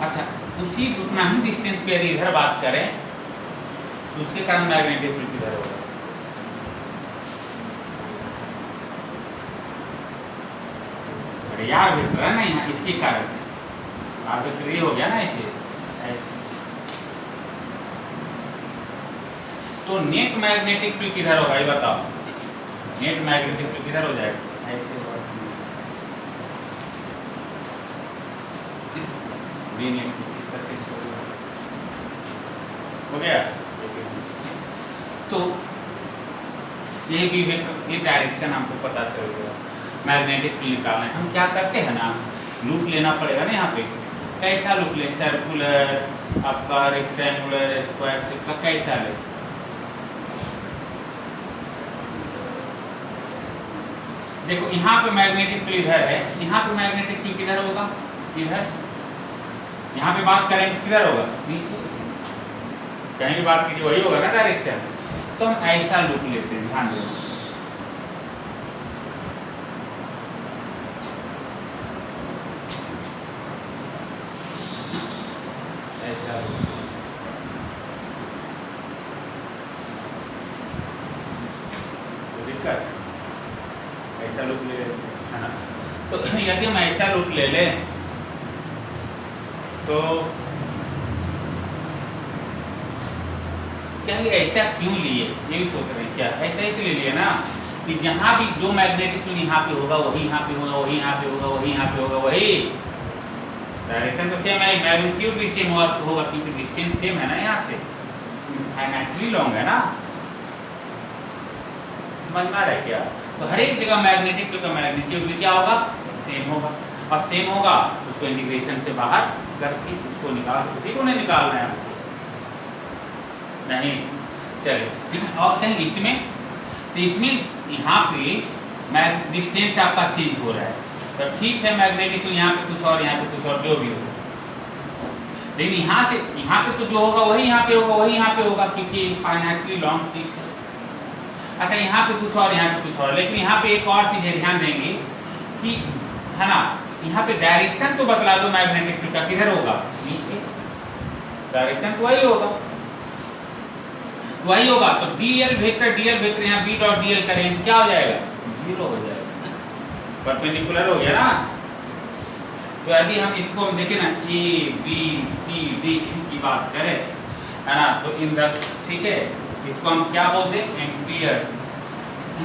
अच्छा उसी उतना ही डिस्टेंस पे यदि इधर बात करें तो उसके कारण मैग्नेटिक फील्ड इधर होगा, यार वेक्टर है ना यहाँ, इसके कारण आर वेक्टर ये हो गया ना ऐसे, ऐसे, तो नेट मैग्नेटिक फील्ड किधर होगा ये बताओ, नेट मैग्नेटिक फील्ड किधर हो जाएगा, ऐसे होगा, कुछ इस तरह से हो गया। तो ये भी ये डायरेक्शन हमको पता चल गया, मैग्नेटिक फील्ड निकालना है, हम क्या करते हैं ना, लूप लेना पड़ेगा ना यहाँ पे, कैसा लूप ले, सर्कुलर, आपका रेक्टेंगुलर, स्क्वायर शेप का कैसा ले, देखो यहाँ पे मैग्नेटिक फील्ड इधर है, यहाँ पे मैग्नेटिक फील्ड किधर होगा, इधर, यहाँ पे बात करें किधर होगा, नीचे, कहीं भी बात कीजिए वही होगा ना डायरेक्शन, तो हम ऐसा लूप लेते हैं, ध्यान दो, ऐसा तो दिक्कत, ऐसा लूप ले लेते है ना, तो यदि हम ऐसा लूप ले लें तो क्या ये ऐसा क्यों लिए, ये भी सोच रहे हैं क्या, ऐसा इसलिए लिए ना कि जहाँ भी जो मैग्नेटिक फील्ड यहाँ पे होगा वही यहाँ पे होगा, वही यहाँ पे होगा, वही यहाँ पे होगा, वही डायरेक्शन तो सेम है, मैग्नीट्यूड भी सेम होगा क्योंकि डिस्टेंस सेम है ना, यहाँ से इनफाइनाइटली लॉन्ग है ना, समझ में आ रहा है क्या, तो हर एक जगह मैग्नेटिक फील्ड का मैग्नीट्यूड भी क्या होगा, सेम होगा, और सेम होगा उसको इंटीग्रेशन से बाहर करके उसको निकाल, उसी को नहीं निकालना है नहीं, चलिए और कहीं इसमें, तो इसमें यहाँ पे डिस्टेंस आपका चेंज हो रहा है, तो ठीक है मैग्नेटिक तो यहाँ पे कुछ और, यहाँ पे कुछ और, जो भी हो, लेकिन यहाँ से यहाँ पे तो जो होगा वही यहाँ पे होगा, वही यहाँ पे होगा क्योंकि इनफाइनाइटली लॉन्ग सीट है। अच्छा यहाँ पे कुछ और, यहाँ पे कुछ और, लेकिन यहाँ पे एक और चीज़ है, ध्यान देंगे कि है ना, यहाँ पे डायरेक्शन तो बतला दो मैग्नेटिक फील्ड का, किधर होगा, नीचे, डायरेक्शन तो वही होगा, वही होगा। तो डीएल वेक्टर यहाँ बी डॉट डीएल करें क्या हो जाएगा, 0 हो जाएगा, परपेंडिकुलर हो गया ना। तो यदि हम इसको हम देखें ना ए बी सी डी की बात करें है ना, तो इन द ठीक है, इसको हम क्या बोलते हैं, एम्पियर्स।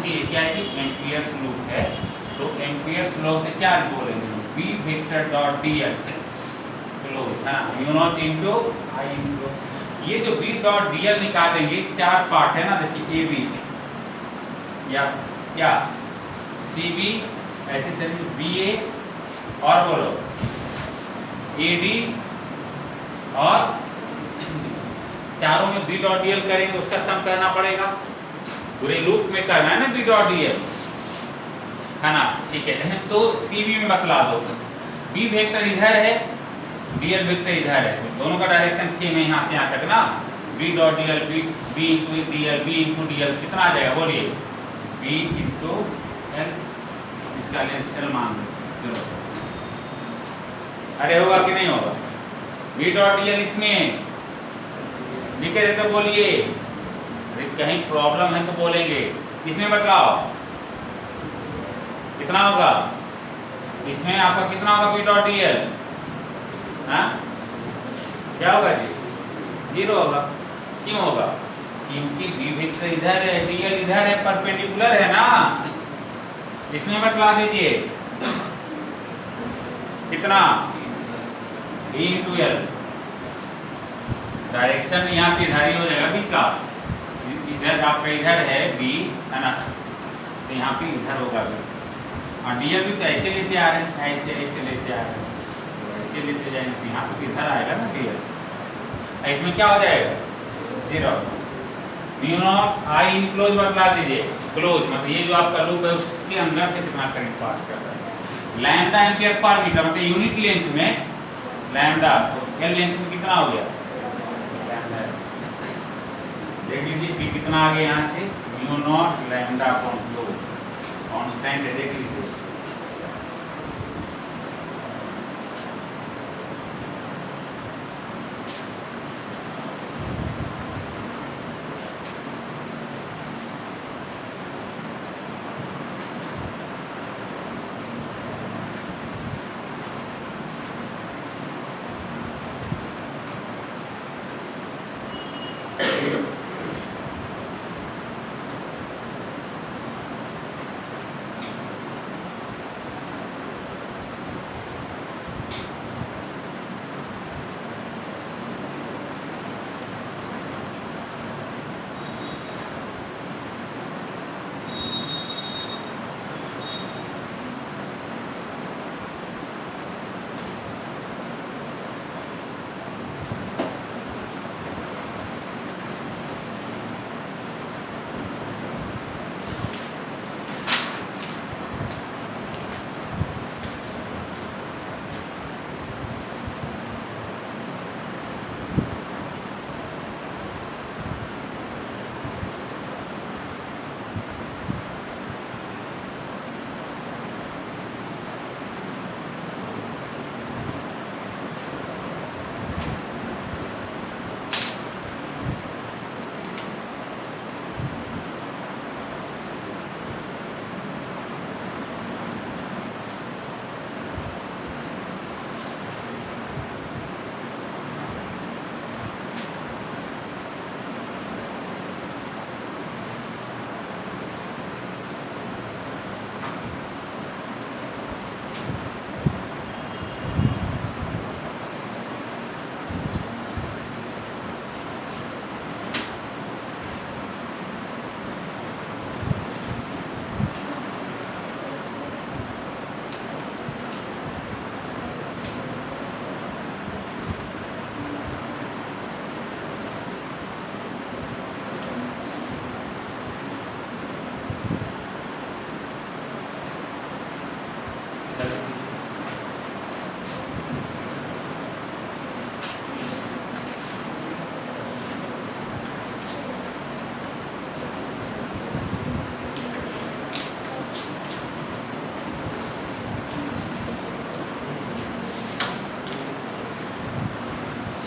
ये क्या है, एम्पियर्स लूप है। तो एम्पियर्स लॉ से क्या बोलेंगे, B vector dot DL close है ना, mu naught into I into, ये जो बी डॉट डीएल निकालेंगे 4 पार्ट है ना, देखिए ए बी या क्या सी बी, ऐसे चलिए बी ए और बोलो ए डी, और चारों में बी डॉट डीएल करेंगे, उसका सम करना पड़ेगा, पूरे लूप में करना है ना बी डॉट डीएल है ना, ठीक है। तो सी बी में बतला दो, बी वेक्टर इधर है, डीएल वेक्टर इधर है, दोनों का डायरेक्शन सेम है यहाँ से यहाँ तक ना, B dot DL B into DL, B into DL कितना आ जाएगा बोलिए, बी इंटू एल, इसका लेंथ एल मान लो, चलो अरे होगा कि नहीं होगा, बी डॉट डीएल इसमें लिखे थे तो बोलिए, अरे कहीं प्रॉब्लम है तो बोलेंगे, इसमें बतलाओ कितना होगा, इसमें आपका कितना होगा बी डॉट डीएल, हाँ क्या होगा जी, 0 होगा। क्यों होगा, क्योंकि बी वेक्टर इधर है, डीएल इधर है, परपेंडिकुलर है ना। इसमें बतला दीजिए कितना, बी इंटू एल, डायरेक्शन यहाँ पे इधर ही हो जाएगा बी का, इधर आपका इधर है बी है ना, तो यहाँ पे इधर होगा बी, और डीएल भी तो ऐसे लेते आ रहे हैं, ऐसे ऐसे लेते आ रहे हैं, तो ऐसे लेते जाएंगे, यहाँ पे इधर आएगा ना डीएल, इसमें क्या हो जाएगा 0, म्यू नॉट आई इनक्लोज बतला दीजिए, क्लोज मतलब ये जो आपका लूप है उसके अंदर से कितना करंट पास कर रहा है, लैम्डा एम्पियर पर मीटर, मतलब यूनिट लेंथ में लैम्डा, तो एल लेंथ में कितना हो गया, देख लीजिए पी कितना आ गया यहाँ से, mu naught lambda upon flow constant है, देख लीजिए।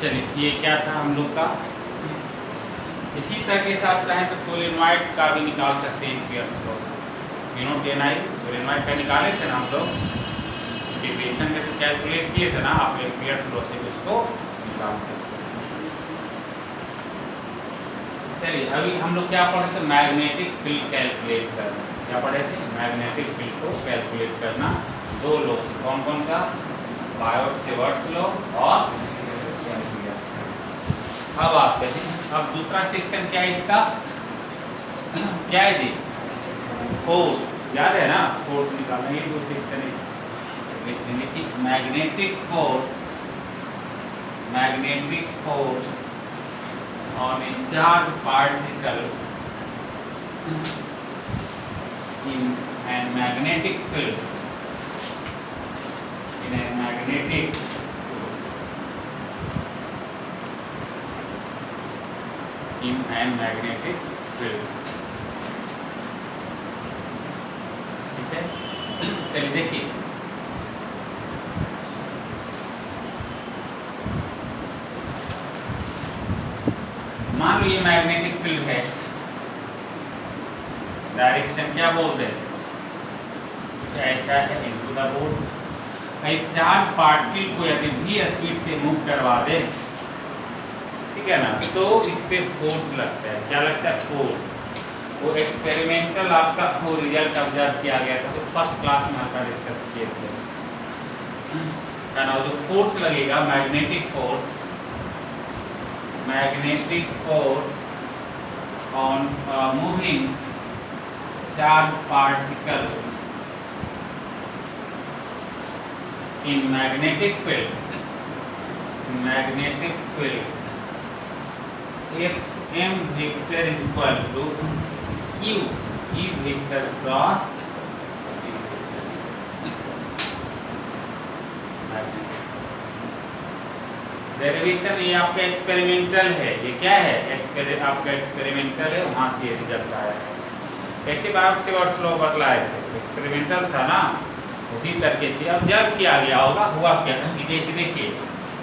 चलिए ये क्या था हम लोग का, इसी तरह से आप चाहें तो सोलेनॉइड का भी निकाल सकते हैं एम्पियर्स लॉ से। फिनोटेनाइल सोलेनॉइड का निकाले थे ना हम लोग, इंटीग्रेशन में तो कैलकुलेट किए थे ना, आप एम्पियर्स लॉ से उसको निकाल सकते हैं। चलिए अभी हम लोग क्या पढ़े थे, मैग्नेटिक फील्ड कैलकुलेट करना। क्या पढ़े थे, मैग्नेटिक फील्ड को कैलकुलेट करना। दो लॉ, कौन कौन सा, बायोट-सेवर्ट्स लॉ और एम्पियर्स लॉ। अब आते हैं, अब दूसरा सेक्शन क्या है इसका, क्या है जी, फोर्स, याद है ना, फोर्स निकालना, ये दो सेक्शन है इसका। लिखेंगे कि magnetic force on A charge particle in an magnetic field, in a magnetic in an magnetic field। ठीक है, चलिए देखिए, मान लो ये मैग्नेटिक फील्ड है, डायरेक्शन क्या बोलते हैं, कुछ ऐसा है इनटू द बोर्ड। एक चार्ज पार्टिकल को यदि v स्पीड से मूव करवा दे, ठीक है ना, तो इस पे फोर्स लगता है। क्या लगता है, फोर्स। वो एक्सपेरिमेंटल आपका वो रिजल्ट ऑब्जर्व किया गया था, तो फर्स्ट क्लास में आपका डिस्कस किए थे, है ना। जो फोर्स लगेगा, magnetic force on moving charge particle in magnetic field if m vector is equal to q e vector cross derivation. ये आपका एक्सपेरिमेंटल है, ये क्या है, आपका एक्सपेरिमेंटल है, वहां से ये रिजल्ट आया है। कैसे बायोट-सेवर्ट्स लॉ बतलाए थे, एक्सपेरिमेंटल था ना, उसी तरीके से ऑब्जर्व किया गया होगा। हुआ क्या, जैसे देखिए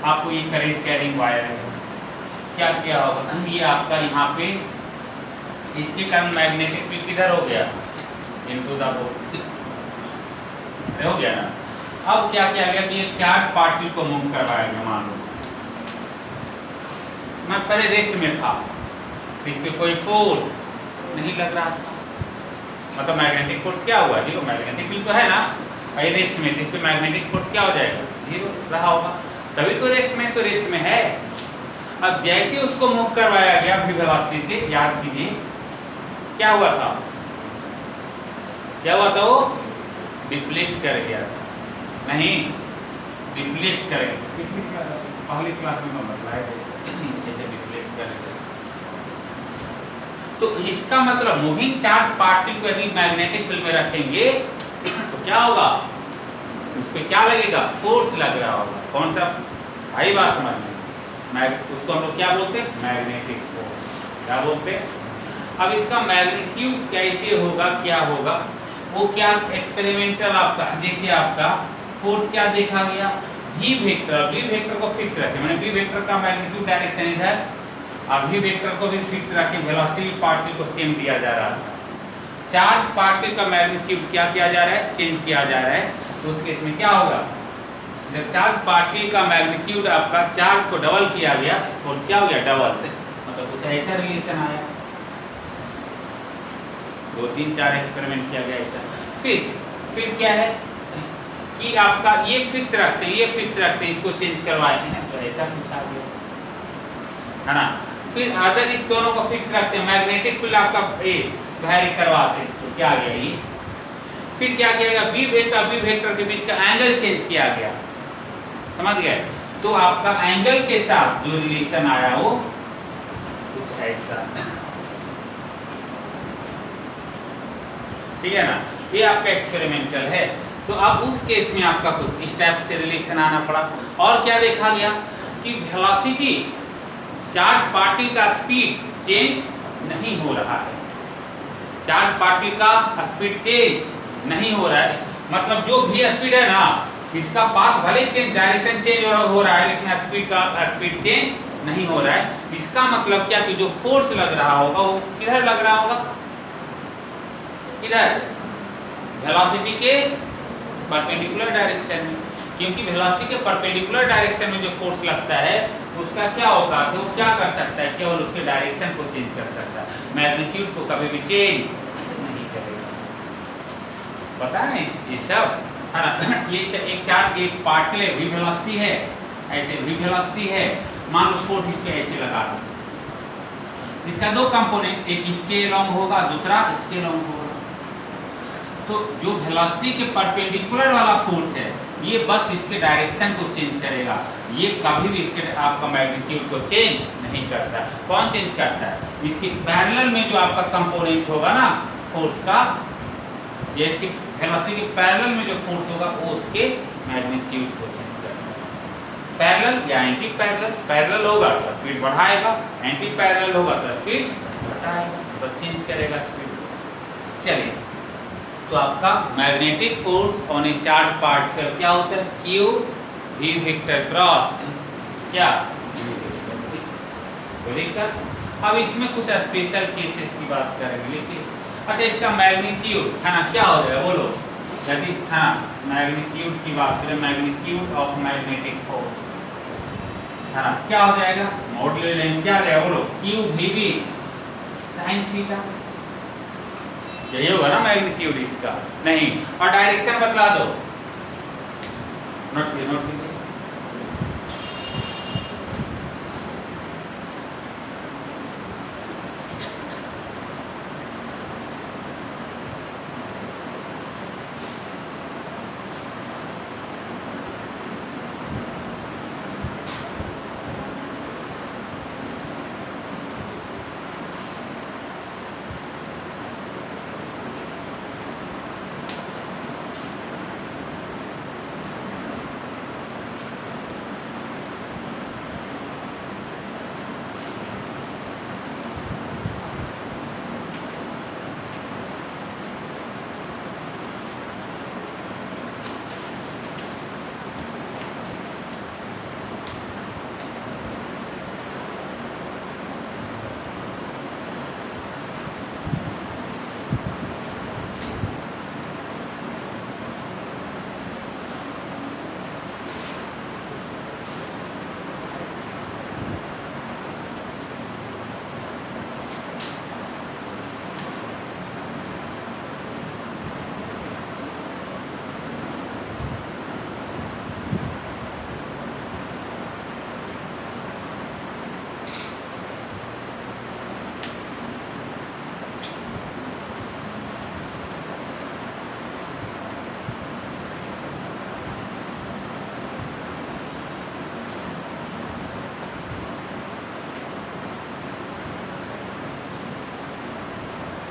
आपको ये करंट कैरिंग वायर है, क्या किया होगा, ये आपका यहाँ पे इसके कारण मैग्नेटिक फील्ड किधर हो गया, इनटू द बोर्ड हो गया ना। अब क्या किया गया कि एक चार्ज पार्टिकल को मूव करवाया गया। मान लो मैं पहले रेस्ट में था, तो इस पे कोई फोर्स नहीं लग रहा था, मतलब मैग्नेटिक फोर्स क्या हुआ, जीरो। मैग्नेटिक फील्ड तो है ना, ये रेस्ट में, इस पे मैग्नेटिक फोर्स क्या हो जाएगा, जीरो रहा होगा, तभी तो रेस्ट में है। अब जैसे उसको मूव करवाया गया भी वेलोसिटी से, याद कीजिए क्या हुआ था, वो डिफ्लेक्ट कर गया था, नहीं डिफ्लेक्ट कर गया। पहली क्लास में मैं बताया कैसे डिफ्लेक्ट कर गया। तो इसका मतलब मूविंग चार्ज पार्टिकल को यदि मैग्नेटिक फील्ड में रखेंगे तो क्या होगा, उस पर क्या लगेगा, फोर्स लग रहा होगा। कौन सा, भाई बात समझ में, उसको हम लोग क्या बोलते हैं, मैग्नेटिक फोर्स। क्या बोलते हैं। अब इसका मैग्नीट्यूड कैसे होगा, क्या होगा, वो क्या एक्सपेरिमेंटल आपका, जैसे आपका फोर्स क्या देखा गया, v वेक्टर को फिक्स रखें, मैंने v वेक्टर का मैग्नीट्यूड डायरेक्शन इधर, और v वेक्टर को भी फिक्स रखें, वेलोसिटी पार्टिकल को सेम दिया जा रहा था। चार्ज पार्टिकल का मैग्नीट्यूड क्या किया जा रहा है, चेंज किया जा रहा है। तो उस केस में क्या होगा, जब चार्ज पार्टिकल का मैग्नीट्यूड आपका चार्ज को डबल किया गया, फोर्स क्या हो गया, डबल, मतलब कुछ ऐसा रिलेशन आया। 2 3 4 एक्सपेरिमेंट किया गया ऐसा। फिर क्या है कि आपका ये फिक्स रखते हैं, इसको चेंज करवाए हैं, तो ऐसा कुछ आ गया, है ना। फिर अदर इस दोनों को फिक्स रखते हैं, मैग्नेटिक फील्ड आपका वेरी करवाते हैं, तो क्या आ गया ये। फिर क्या किया गया, बी वेक्टर के बीच का एंगल चेंज किया गया, समझ गए। तो आपका एंगल के साथ जो रिलेशन आया वो कुछ ऐसा, ठीक है ना। ये आपका एक्सपेरिमेंटल है। तो अब उस केस में आपका कुछ इस टाइप से रिलेशन आना पड़ा। और क्या देखा गया कि वेलोसिटी, चार्ज पार्टिकल का स्पीड चेंज नहीं हो रहा है, चार्ज पार्टिकल का स्पीड चेंज नहीं हो रहा है, मतलब जो भी स्पीड है ना, इसका पाथ भले चेंज, डायरेक्शन चेंज हो रहा है, लेकिन स्पीड चेंज नहीं हो रहा है। इसका मतलब क्या कि जो फोर्स लग रहा होगा वो किधर लग रहा होगा, किधर, वेलोसिटी के परपेंडिकुलर डायरेक्शन में। क्योंकि वेलोसिटी के परपेंडिकुलर डायरेक्शन में जो फोर्स लगता है उसका क्या होगा, तो वो क्या कर सकता है, केवल उसके डायरेक्शन को चेंज कर सकता है, मैग्नीट्यूड को कभी भी चेंज नहीं करेगा। पता है ये सब है ना। ये एक चार्ज एक पार्टिकल v वेलोसिटी है, ऐसे v वेलोसिटी है, मान लो फोर्स इस पे ऐसे लगा दो, इसका दो कंपोनेंट, एक इसके अलोंग होगा दूसरा इसके अलोंग होगा। तो जो वेलोसिटी के परपेंडिकुलर वाला फोर्स है ये बस इसके डायरेक्शन को चेंज करेगा, ये कभी भी इसके आपका मैग्नीट्यूड को चेंज नहीं करता। कौन चेंज करता है, इसके पैरेलल में जो आपका कंपोनेंट होगा ना फोर्स का, या इसके वेलोसिटी के पैरेलल में जो फोर्स होगा वो उसके मैग्नीट्यूड को चेंज करता है। पैरेलल या एंटी पैरेलल, पैरेलल होगा तो स्पीड बढ़ाएगा, एंटी पैरेलल होगा तो स्पीड घटाएगा, तो चेंज करेगा स्पीड। चलिए, तो आपका magnetic force on A charge particle क्या होता है, Q V वेक्टर क्रॉस क्या वेक्टर। अब इसमें कुछ स्पेशल केसेस की बात करेंगे, लेकिन अच्छा इसका मैग्नीट्यूड है ना क्या हो जाएगा बोलो, यदि हाँ मैग्नीट्यूड की बात करें, मैग्नीट्यूड ऑफ मैग्नेटिक फोर्स है ना क्या हो जाएगा, मॉड्यूलस लेंगे क्या आ जाएगा बोलो, Q V sin थीटा, यही होगा ना मैग्नीट्यूड इसका। नहीं, और डायरेक्शन बतला दो, नोट कीजिए।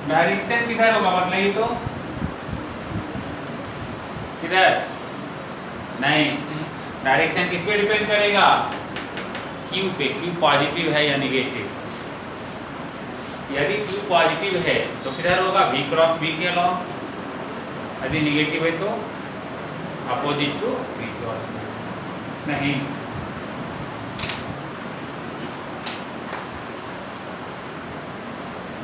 डायरेक्शन किधर होगा बताइए तो, किधर, नहीं, डायरेक्शन किस पे डिपेंड करेगा, Q पे, Q पॉजिटिव है या निगेटिव। यदि Q पॉजिटिव है तो किधर होगा, V क्रॉस V के अलोंग, यदि निगेटिव है तो opposite to V cross V। नहीं,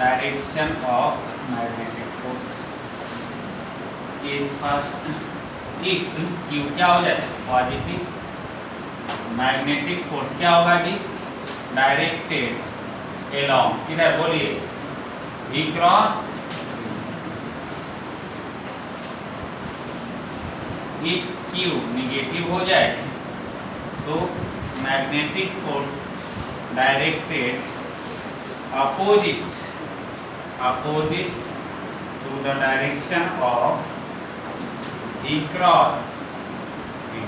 direction of magnetic force is first if Q क्या हो जाए पॉजिटिव, मैग्नेटिक फोर्स क्या होगा जी डायरेक्टेड एलोंग, किधर बोलिए V cross. If Q negative हो जाए तो magnetic force directed opposite to the direction of V cross V.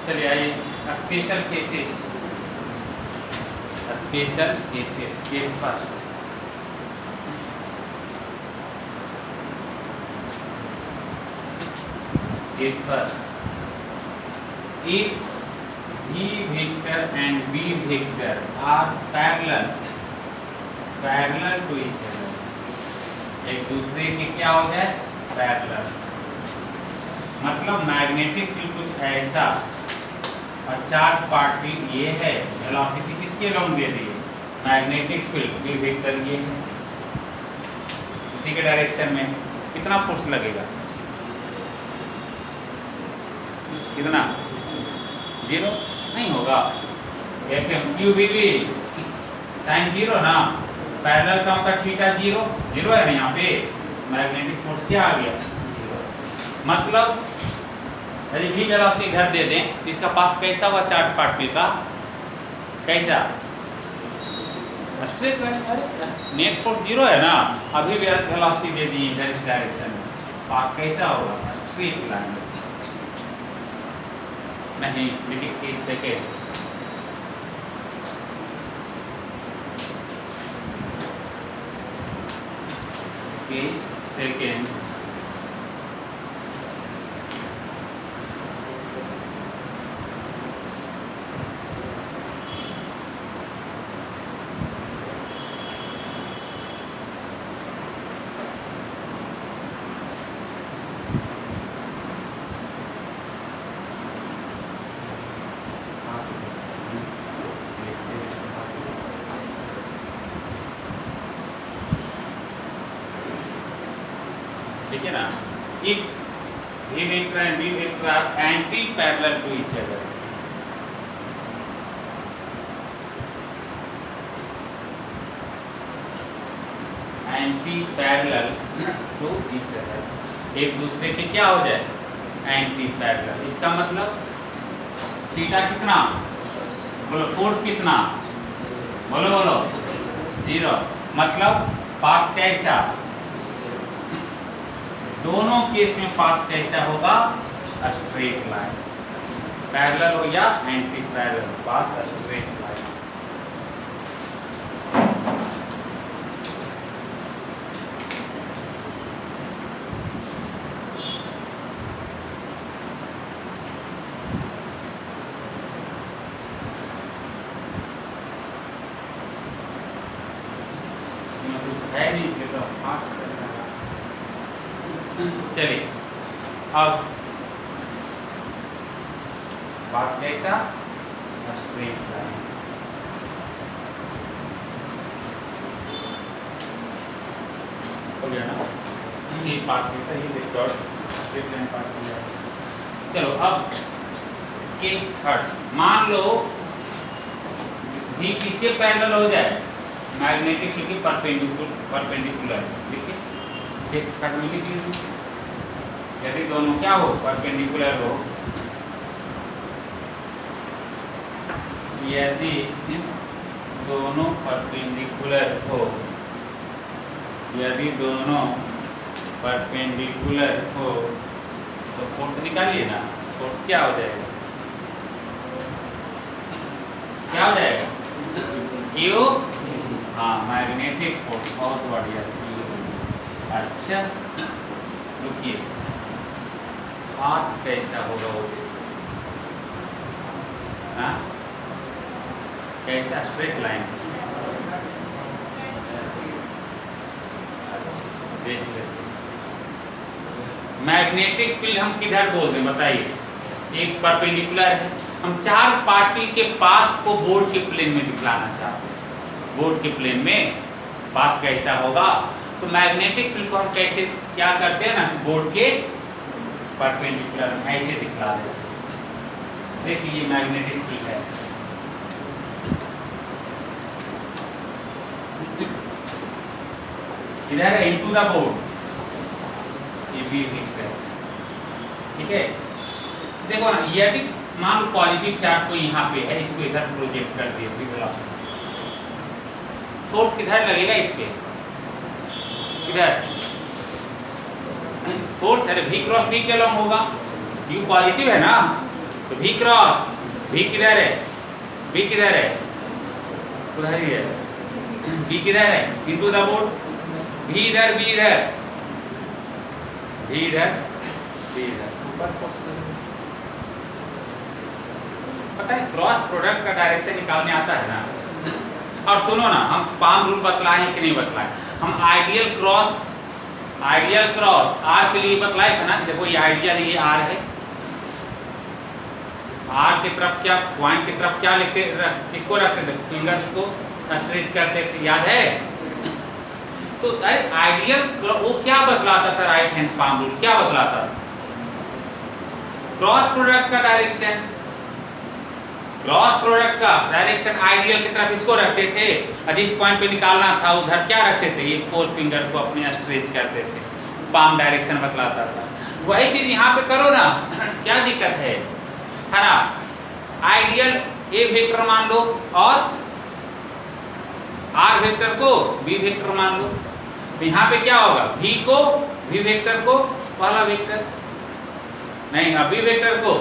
चलिए आइए special cases, special cases. Case first, case first, if E vector and B vector are parallel to each other, एक दूसरे के क्या हो जाए, पैरेलल। मतलब magnetic field कुछ ऐसा और चार्ज पार्टिकल ये है, वेलोसिटी किसके लॉन्ग दे दी है, मैग्नेटिक फील्ड B वेक्टर ये है, उसी के डायरेक्शन में कितना फोर्स लगेगा, कितना, जीरो नहीं होगा। FMQBB साइन जीरो ना, पैरेलल का मतलब थीटा जीरो, जीरो है ना यहाँ पे, मैग्नेटिक फोर्स क्या आ गया, जीरो। मतलब यदि भी वेलोसिटी इधर दे दें तो इसका पाथ कैसा हुआ, चार्ज पार्टिकल का कैसा, स्ट्रेट लाइन। अरे नेट फोर्स जीरो है ना, अभी वेलोसिटी दे दी इधर इस डायरेक्शन में, पाथ कैसा होगा, स्ट्रेट लाइन। नहीं देखिए इस सेकेंड, केस सेकेंड, देखिए ना, if A vector and B vector are anti-parallel to each other, anti-parallel to each other, एक दूसरे के क्या हो जाए, anti-parallel। इसका मतलब थीटा कितना, बोलो फोर्स कितना, बोलो बोलो, जीरो। मतलब पाथ कैसा, दोनों केस में पाथ कैसा होगा, स्ट्रेट लाइन, पैरेलल हो या anti parallel, path straight line. कुछ है नहीं तो हाथ से। चलिए अब बात कैसा, स्ट्रेट लाइन। हो गया ना, ये बात कैसा, ये डॉट स्ट्रेट लाइन पार्ट हो गया। चलो अब केस थर्ड, मान लो भी किसके पैरेलल हो जाए, मैग्नेटिक फील्ड के परपेंडिकुलर। देखिए केस थर्ड में लिख लीजिए, यदि दोनों क्या हो, परपेंडिकुलर हो, यदि दोनों परपेंडिकुलर हो, यदि दोनों परपेंडिकुलर हो तो फोर्स निकालिए ना, फोर्स क्या हो जाएगा, क्या हो जाएगा, क्यू, हाँ मैग्नेटिक फोर्स, बहुत बढ़िया। अच्छा रुकिए, पाथ कैसा होगा वो, हाँ कैसा, स्ट्रेट लाइन। अच्छा देख लेते, मैग्नेटिक फील्ड हम किधर बोलते हैं बताइए, एक परपेंडिकुलर है, हम चार पार्टिकल के पाथ को बोर्ड के प्लेन में दिखलाना चाहते हैं, बोर्ड के प्लेन में पाथ कैसा होगा, तो मैग्नेटिक फील्ड को हम कैसे क्या करते हैं ना, बोर्ड के परपेंडिकुलर ऐसे दिखला देते हैं। देखिए ये मैग्नेटिक फील्ड है, इधर है इनटू द बोर्ड, ये भी फिक्स है, ठीक है। देखो ना, ये भी मान लो पॉजिटिव चार्ज को यहाँ पे है, इसको इधर प्रोजेक्ट कर दिया वेलोसिटी से, फोर्स किधर लगेगा, इस पे, इधर फोर्स, अरे v क्रॉस v के अलॉन्ग होगा, u पॉजिटिव है ना, तो V क्रॉस, V किधर है, V किधर है, उधर ही है, V किधर है, इनटू द बोर्ड, V इधर, V इधर, V इधर, V इधर, ऊपर पता है क्रॉस प्रोडक्ट का डायरेक्शन निकालने आता है ना। और सुनो ना, हम पाम रूल बतलाए हैं कि नहीं बतलाए, हम आइडियल क्रॉस आर के लिए बतलाए थे ना। देखो ये आइडियल, ये आर है, आर की तरफ क्या, पॉइंट की तरफ क्या लिखते, किसको रखते थे, फिंगर्स को स्ट्रेच करते थे, याद है। तो आइडियल वो क्या बतलाता था, राइट हैंड पाम रूल क्या बतलाता था, क्रॉस प्रोडक्ट का डायरेक्शन, क्रॉस प्रोडक्ट का डायरेक्शन आइडियल की तरफ इसको रखते थे, और जिस पॉइंट पे निकालना था उधर क्या रखते थे, ये फोर फिंगर को अपने स्ट्रेच करते थे, पाम डायरेक्शन बतलाता था। वही चीज यहाँ पे करो ना, क्या दिक्कत है ना। आइडियल ए वेक्टर मान लो और आर वेक्टर को बी वेक्टर मान लो, तो यहाँ पे क्या होगा, v को v वेक्टर को पहला वेक्टर, नहीं बी वेक्टर को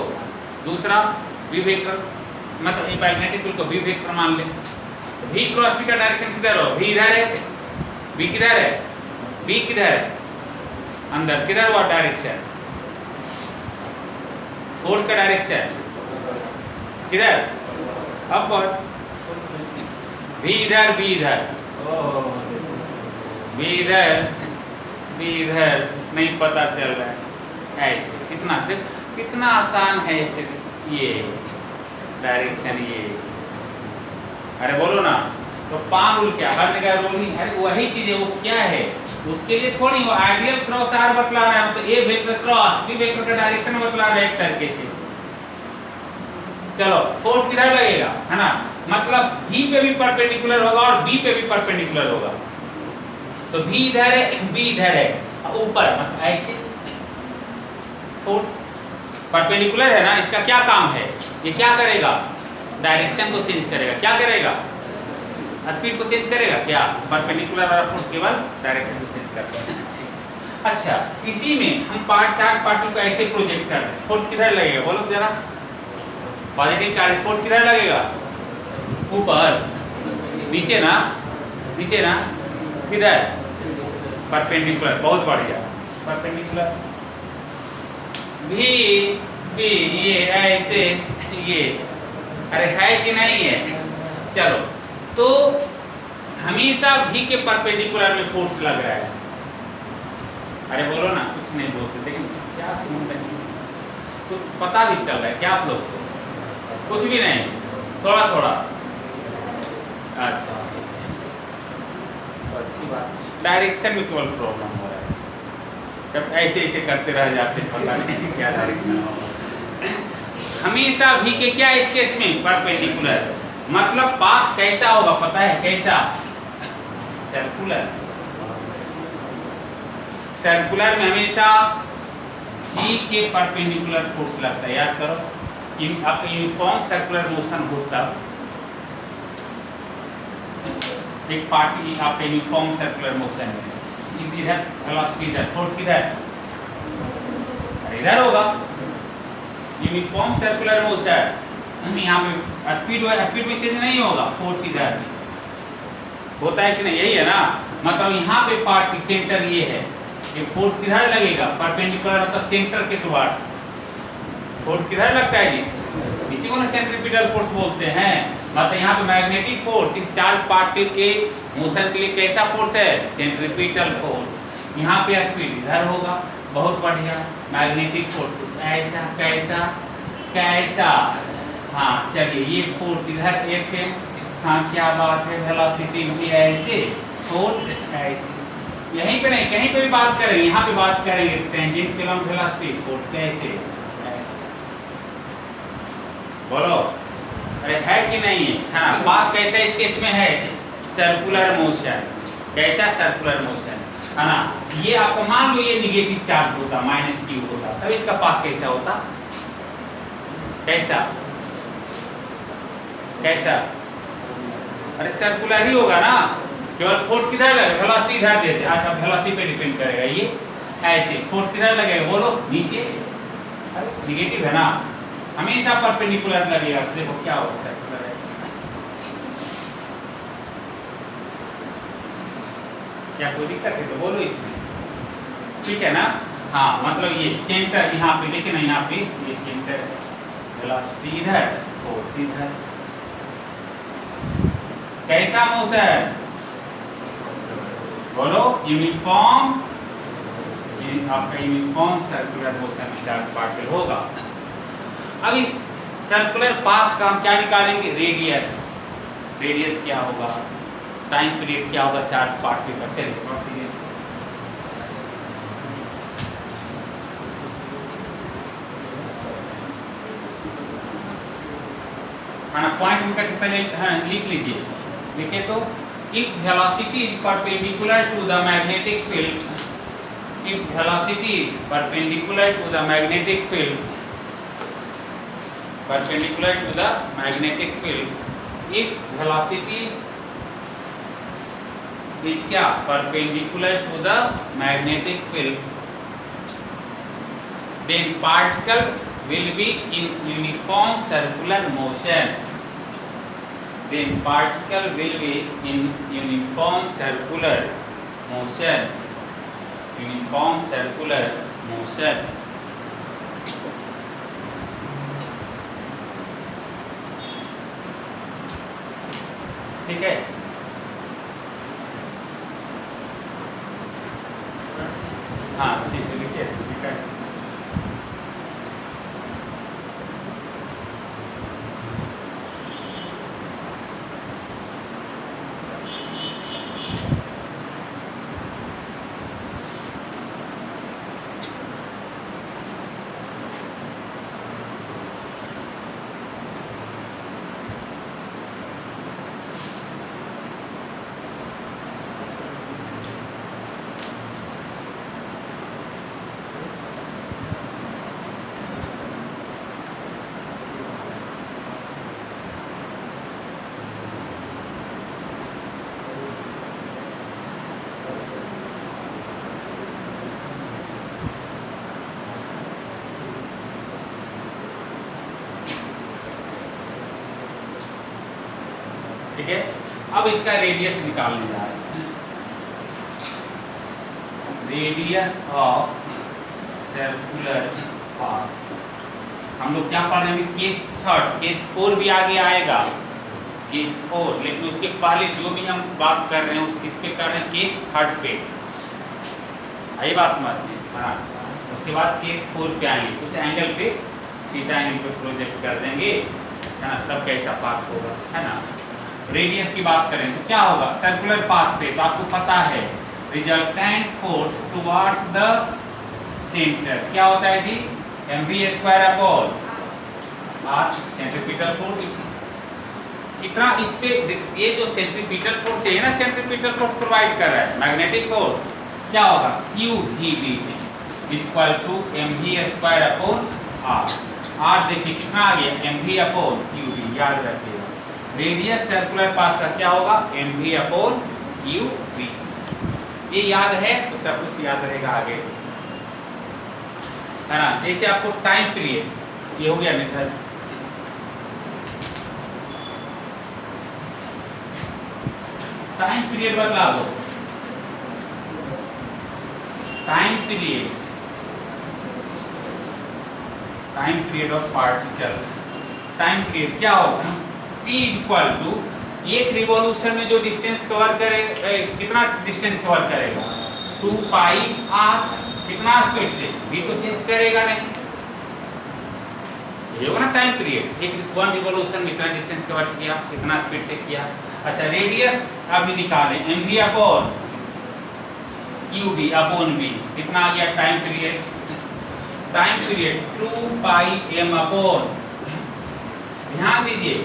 दूसरा v वेक्टर, मतलब मैग्नेटिक फील्ड को v वेक्टर मान ले। v क्रॉस b का डायरेक्शन किधर हो, v इधर है, b किधर है, b किधर है, अंदर किधर हुआ डायरेक्शन, फोर्स का डायरेक्शन किधर, अपवर्ड, v इधर, b इधर, b इधर, b इधर, नहीं पता चल रहा है ऐसे, कितना आसान है ऐसे, ये डायरेक्शन ये, अरे बोलो ना। तो पाम रूल क्या, हर जगह रूल ही, अरे वही चीज है, वो क्या है, उसके लिए थोड़ी वो आइडियल क्रॉस आर बतला रहा है, तो ए वेक्टर क्रॉस बी वेक्टर का डायरेक्शन बतला रहा है एक तरीके से। चलो फोर्स किधर लगेगा, है ना, मतलब V पे भी परपेंडिकुलर होगा और B पे भी परपेंडिकुलर होगा, तो V इधर है, B इधर है, ऊपर मतलब ऐसे फोर्स परपेंडिकुलर है ना। इसका क्या काम है, ये क्या करेगा, डायरेक्शन को चेंज करेगा, क्या करेगा, स्पीड को चेंज करेगा, क्या परपेंडिकुलर वाला फोर्स केवल डायरेक्शन को चेंज करता है। अच्छा, इसी में हम पार्ट चार्ज पार्टिकल को ऐसे प्रोजेक्ट कर रहे हैं, फोर्स किधर लगेगा बोलो जरा, पॉजिटिव चार्ज फोर्स किधर लगेगा, ऊपर, नीचे ना, नीचे ना, किधर, परपेंडिकुलर, बहुत बढ़िया, परपेंडिकुलर, भी ये ऐसे, ये अरे है कि नहीं है। चलो तो हमेशा V के परपेंडिकुलर में फोर्स लग रहा है, अरे बोलो ना, कुछ नहीं बोलते, लेकिन क्या सुनते हैं, कुछ पता भी चल रहा है क्या आप लोग को, कुछ भी नहीं, थोड़ा थोड़ा, अच्छा तो अच्छी बात। डायरेक्शन में केवल प्रॉब्लम हो रहा है, जब ऐसे ऐसे करते रह जाते पता नहीं क्या डायरेक्शन होगा। हमेशा V के क्या इस केस में परपेंडिकुलर, मतलब पाथ कैसा होगा पता है, कैसा, सर्कुलर, सर्कुलर में हमेशा V के परपेंडिकुलर फोर्स लगता है, याद करो। आपका यूनिफॉर्म सर्कुलर मोशन होता, एक पार्ट आपका यूनिफॉर्म सर्कुलर मोशन है, इधर वेलोसिटी इधर, फोर्स किधर, इधर होगा, यूनिफॉर्म सर्कुलर मोशन, यहाँ पे स्पीड में चेंज नहीं होगा, फोर्स इधर होता है कि नहीं, यही है ना। मतलब यहाँ पे पार्ट सेंटर ये है, ये फोर्स किधर लगेगा, परपेंडिकुलर मतलब सेंटर के टुवर्ड्स, फोर्स किधर लगता है जी, इसी को ना सेंट्रीपिटल फोर्स बोलते हैं। मतलब यहाँ पे मैग्नेटिक फोर्स इस चार्ज पार्टिकल के मोशन के लिए कैसा फोर्स है, सेंट्रीपिटल फोर्स। यहाँ पे स्पीड इधर होगा, बहुत बढ़िया, मैग्नेटिक फोर्स ऐसा, कैसा कैसा, हाँ चलिए ये फोर्स इधर Fm, हाँ क्या बात है, वेलोसिटी भी ऐसे, फोर्स ऐसे, यहीं पे नहीं कहीं पे भी बात करेंगे, यहाँ पे बात करेंगे टेंजेंट के लॉन्ग वेलोसिटी फोर्स कैसे, ऐसे बोलो, अरे है कि नहीं है, हाँ बात कैसा इस केस में है, सर्कुलर मोशन, कैसा सर्कुलर मोशन, है ना। ये आपको मान लो ये निगेटिव चार्ज होता, -q होता, तब इसका पाथ कैसा होता, कैसा कैसा, अरे सर्कुलर ही होगा ना, केवल फोर्स किधर लगेगा, वेलोसिटी इधर देते, अच्छा वेलोसिटी पे डिपेंड करेगा, ये ऐसे फोर्स किधर लगेगा बोलो, नीचे, अरे निगेटिव है ना, हमेशा परपेंडिकुलर लगेगा। देखो क्या होगा सर्कुलर एक्स, क्या कोई दिक्कत है तो बोलो इसमें, ठीक है ना। हाँ मतलब ये सेंटर यहाँ पे देखिए ना, यहाँ पे ये सेंटर है, वेलोसिटी इधर, फोर्स इधर। कैसा मोशन, बोलो यूनिफॉर्म, आपका यूनिफॉर्म सर्कुलर मोशन में चार्ज पार्टिकल होगा। अब इस सर्कुलर पाथ का हम क्या निकालेंगे, रेडियस। रेडियस क्या होगा, टाइम पीरियड क्या होगा चार्ज पार्टिकल का। चलिए पॉइंट में करके पहले लिख लीजिए। लिखे तो if velocity is perpendicular to the magnetic field, if velocity is perpendicular to the magnetic field, perpendicular to the magnetic field, if velocity is क्या perpendicular to the magnetic field, then particle will be in uniform circular motion, then particle will be in uniform circular motion, uniform circular motion. ठीक है, हाँ ठीक है, लिखिए लिखा है। ठीक है, अब इसका रेडियस निकालने जा रहे हैं। रेडियस ऑफ सर्कुलर पाथ, हम लोग क्या पढ़ रहे हैं, केस थर्ड, केस 4 भी आगे आएगा, केस 4, लेकिन उसके पहले जो भी हम बात कर रहे हैं किस पे कर रहे हैं, केस थर्ड पे। आई बात समझ में, हाँ। उसके बाद केस 4 पे आएंगे, कुछ एंगल पे थीटा एंगल पे प्रोजेक्ट कर देंगे, है ना, तब कैसा पाथ होगा, है ना। रेडियस की बात करें तो क्या होगा, सर्कुलर पाथ पे तो आपको पता है resultant force towards the centre क्या होता है जी, mv² upon r centripetal force. कितना इस पे, ये जो सेंट्रीपिटल फोर्स है ना, सेंट्रीपिटल फोर्स प्रोवाइड कर रहा है मैग्नेटिक फोर्स, क्या होगा qvb equal to mv² upon r। r देखिए कितना आ गया, mv अपॉन qv, याद रखिएगा। रेडियस सर्कुलर पाथ का क्या होगा, mv अपॉन qv। ये याद है तो सब कुछ याद रहेगा आगे, है ना। जैसे आपको टाइम पीरियड ये हो गया मेथड, टाइम पीरियड बदला दो, time period of particle, time period क्या होगा, t इक्वल टू एक रिवॉल्यूशन में जो डिस्टेंस कवर करे, कितना डिस्टेंस कवर करेगा, 2 पाई r, कितना स्पीड से, भी तो चेंज करेगा नहीं, ये होगा ना टाइम पीरियड। एक वन रिवॉल्यूशन में कितना डिस्टेंस कवर किया, कितना स्पीड से किया। अच्छा रेडियस अभी निकालें, mv upon qv upon v, कितना आ गया टाइम पीरियड, टाइम पीरियड 2 पाई m अपॉन, ध्यान दीजिए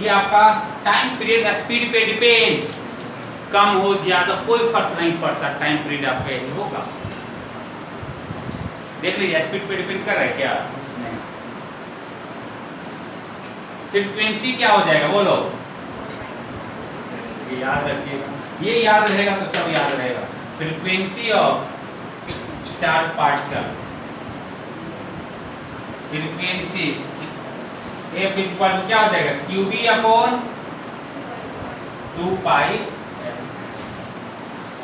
ये आपका टाइम पीरियड स्पीड पे डिपेंड, कम हो ज्यादा कोई फर्क नहीं पड़ता, टाइम पीरियड आपका यही होगा। देख लीजिए स्पीड पे डिपेंड कर रहा है क्या, नहीं। फ्रीक्वेंसी क्या हो जाएगा बोलो, ये याद रखिएगा, ये याद रहेगा तो सब याद रहेगा। Frequency of charge particle, frequency F equal to क्या हो जाएगा QB अपॉन 2 पाई,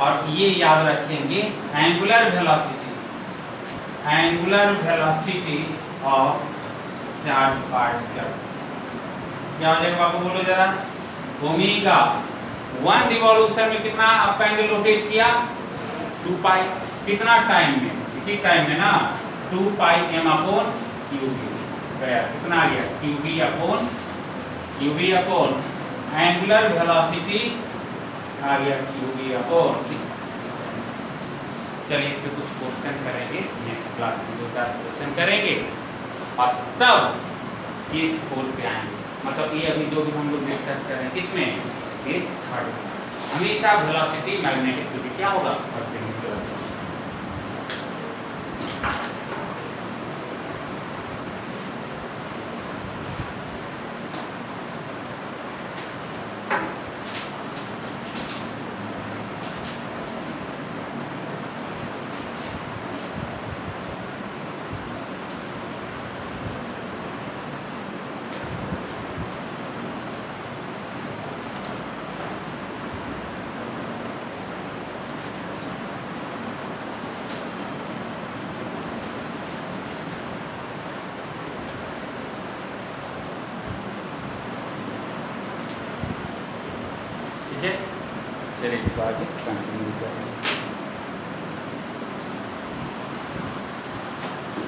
और ये याद रखेंगे angular velocity of charge particle क्या हो जाएगा बाबू, बोलो जरा। ओमेगा 1 रिवॉल्यूशन में कितना आपका एंगल रोटेट किया 2 पाई, कितना टाइम में, इसी टाइम में ना 2 पाई m अपॉन QB गया, कितना आ गया QB अपॉन एंगुलर वेलोसिटी आ गया QB अपॉन। चलिए इस पे कुछ क्वेश्चन करेंगे नेक्स्ट क्लास में, 2-4 क्वेश्चन करेंगे और तब केस 4 पे आएंगे। मतलब ये अभी जो भी हम लोग डिस्कस कर रहे हैं किसमें, केस 3 में। हमेशा वेलोसिटी मैग्नेटिक फील्ड क्या होगा परपेंडिकुलर। ठीक है, चलिए इसको आगे कंटिन्यू करें।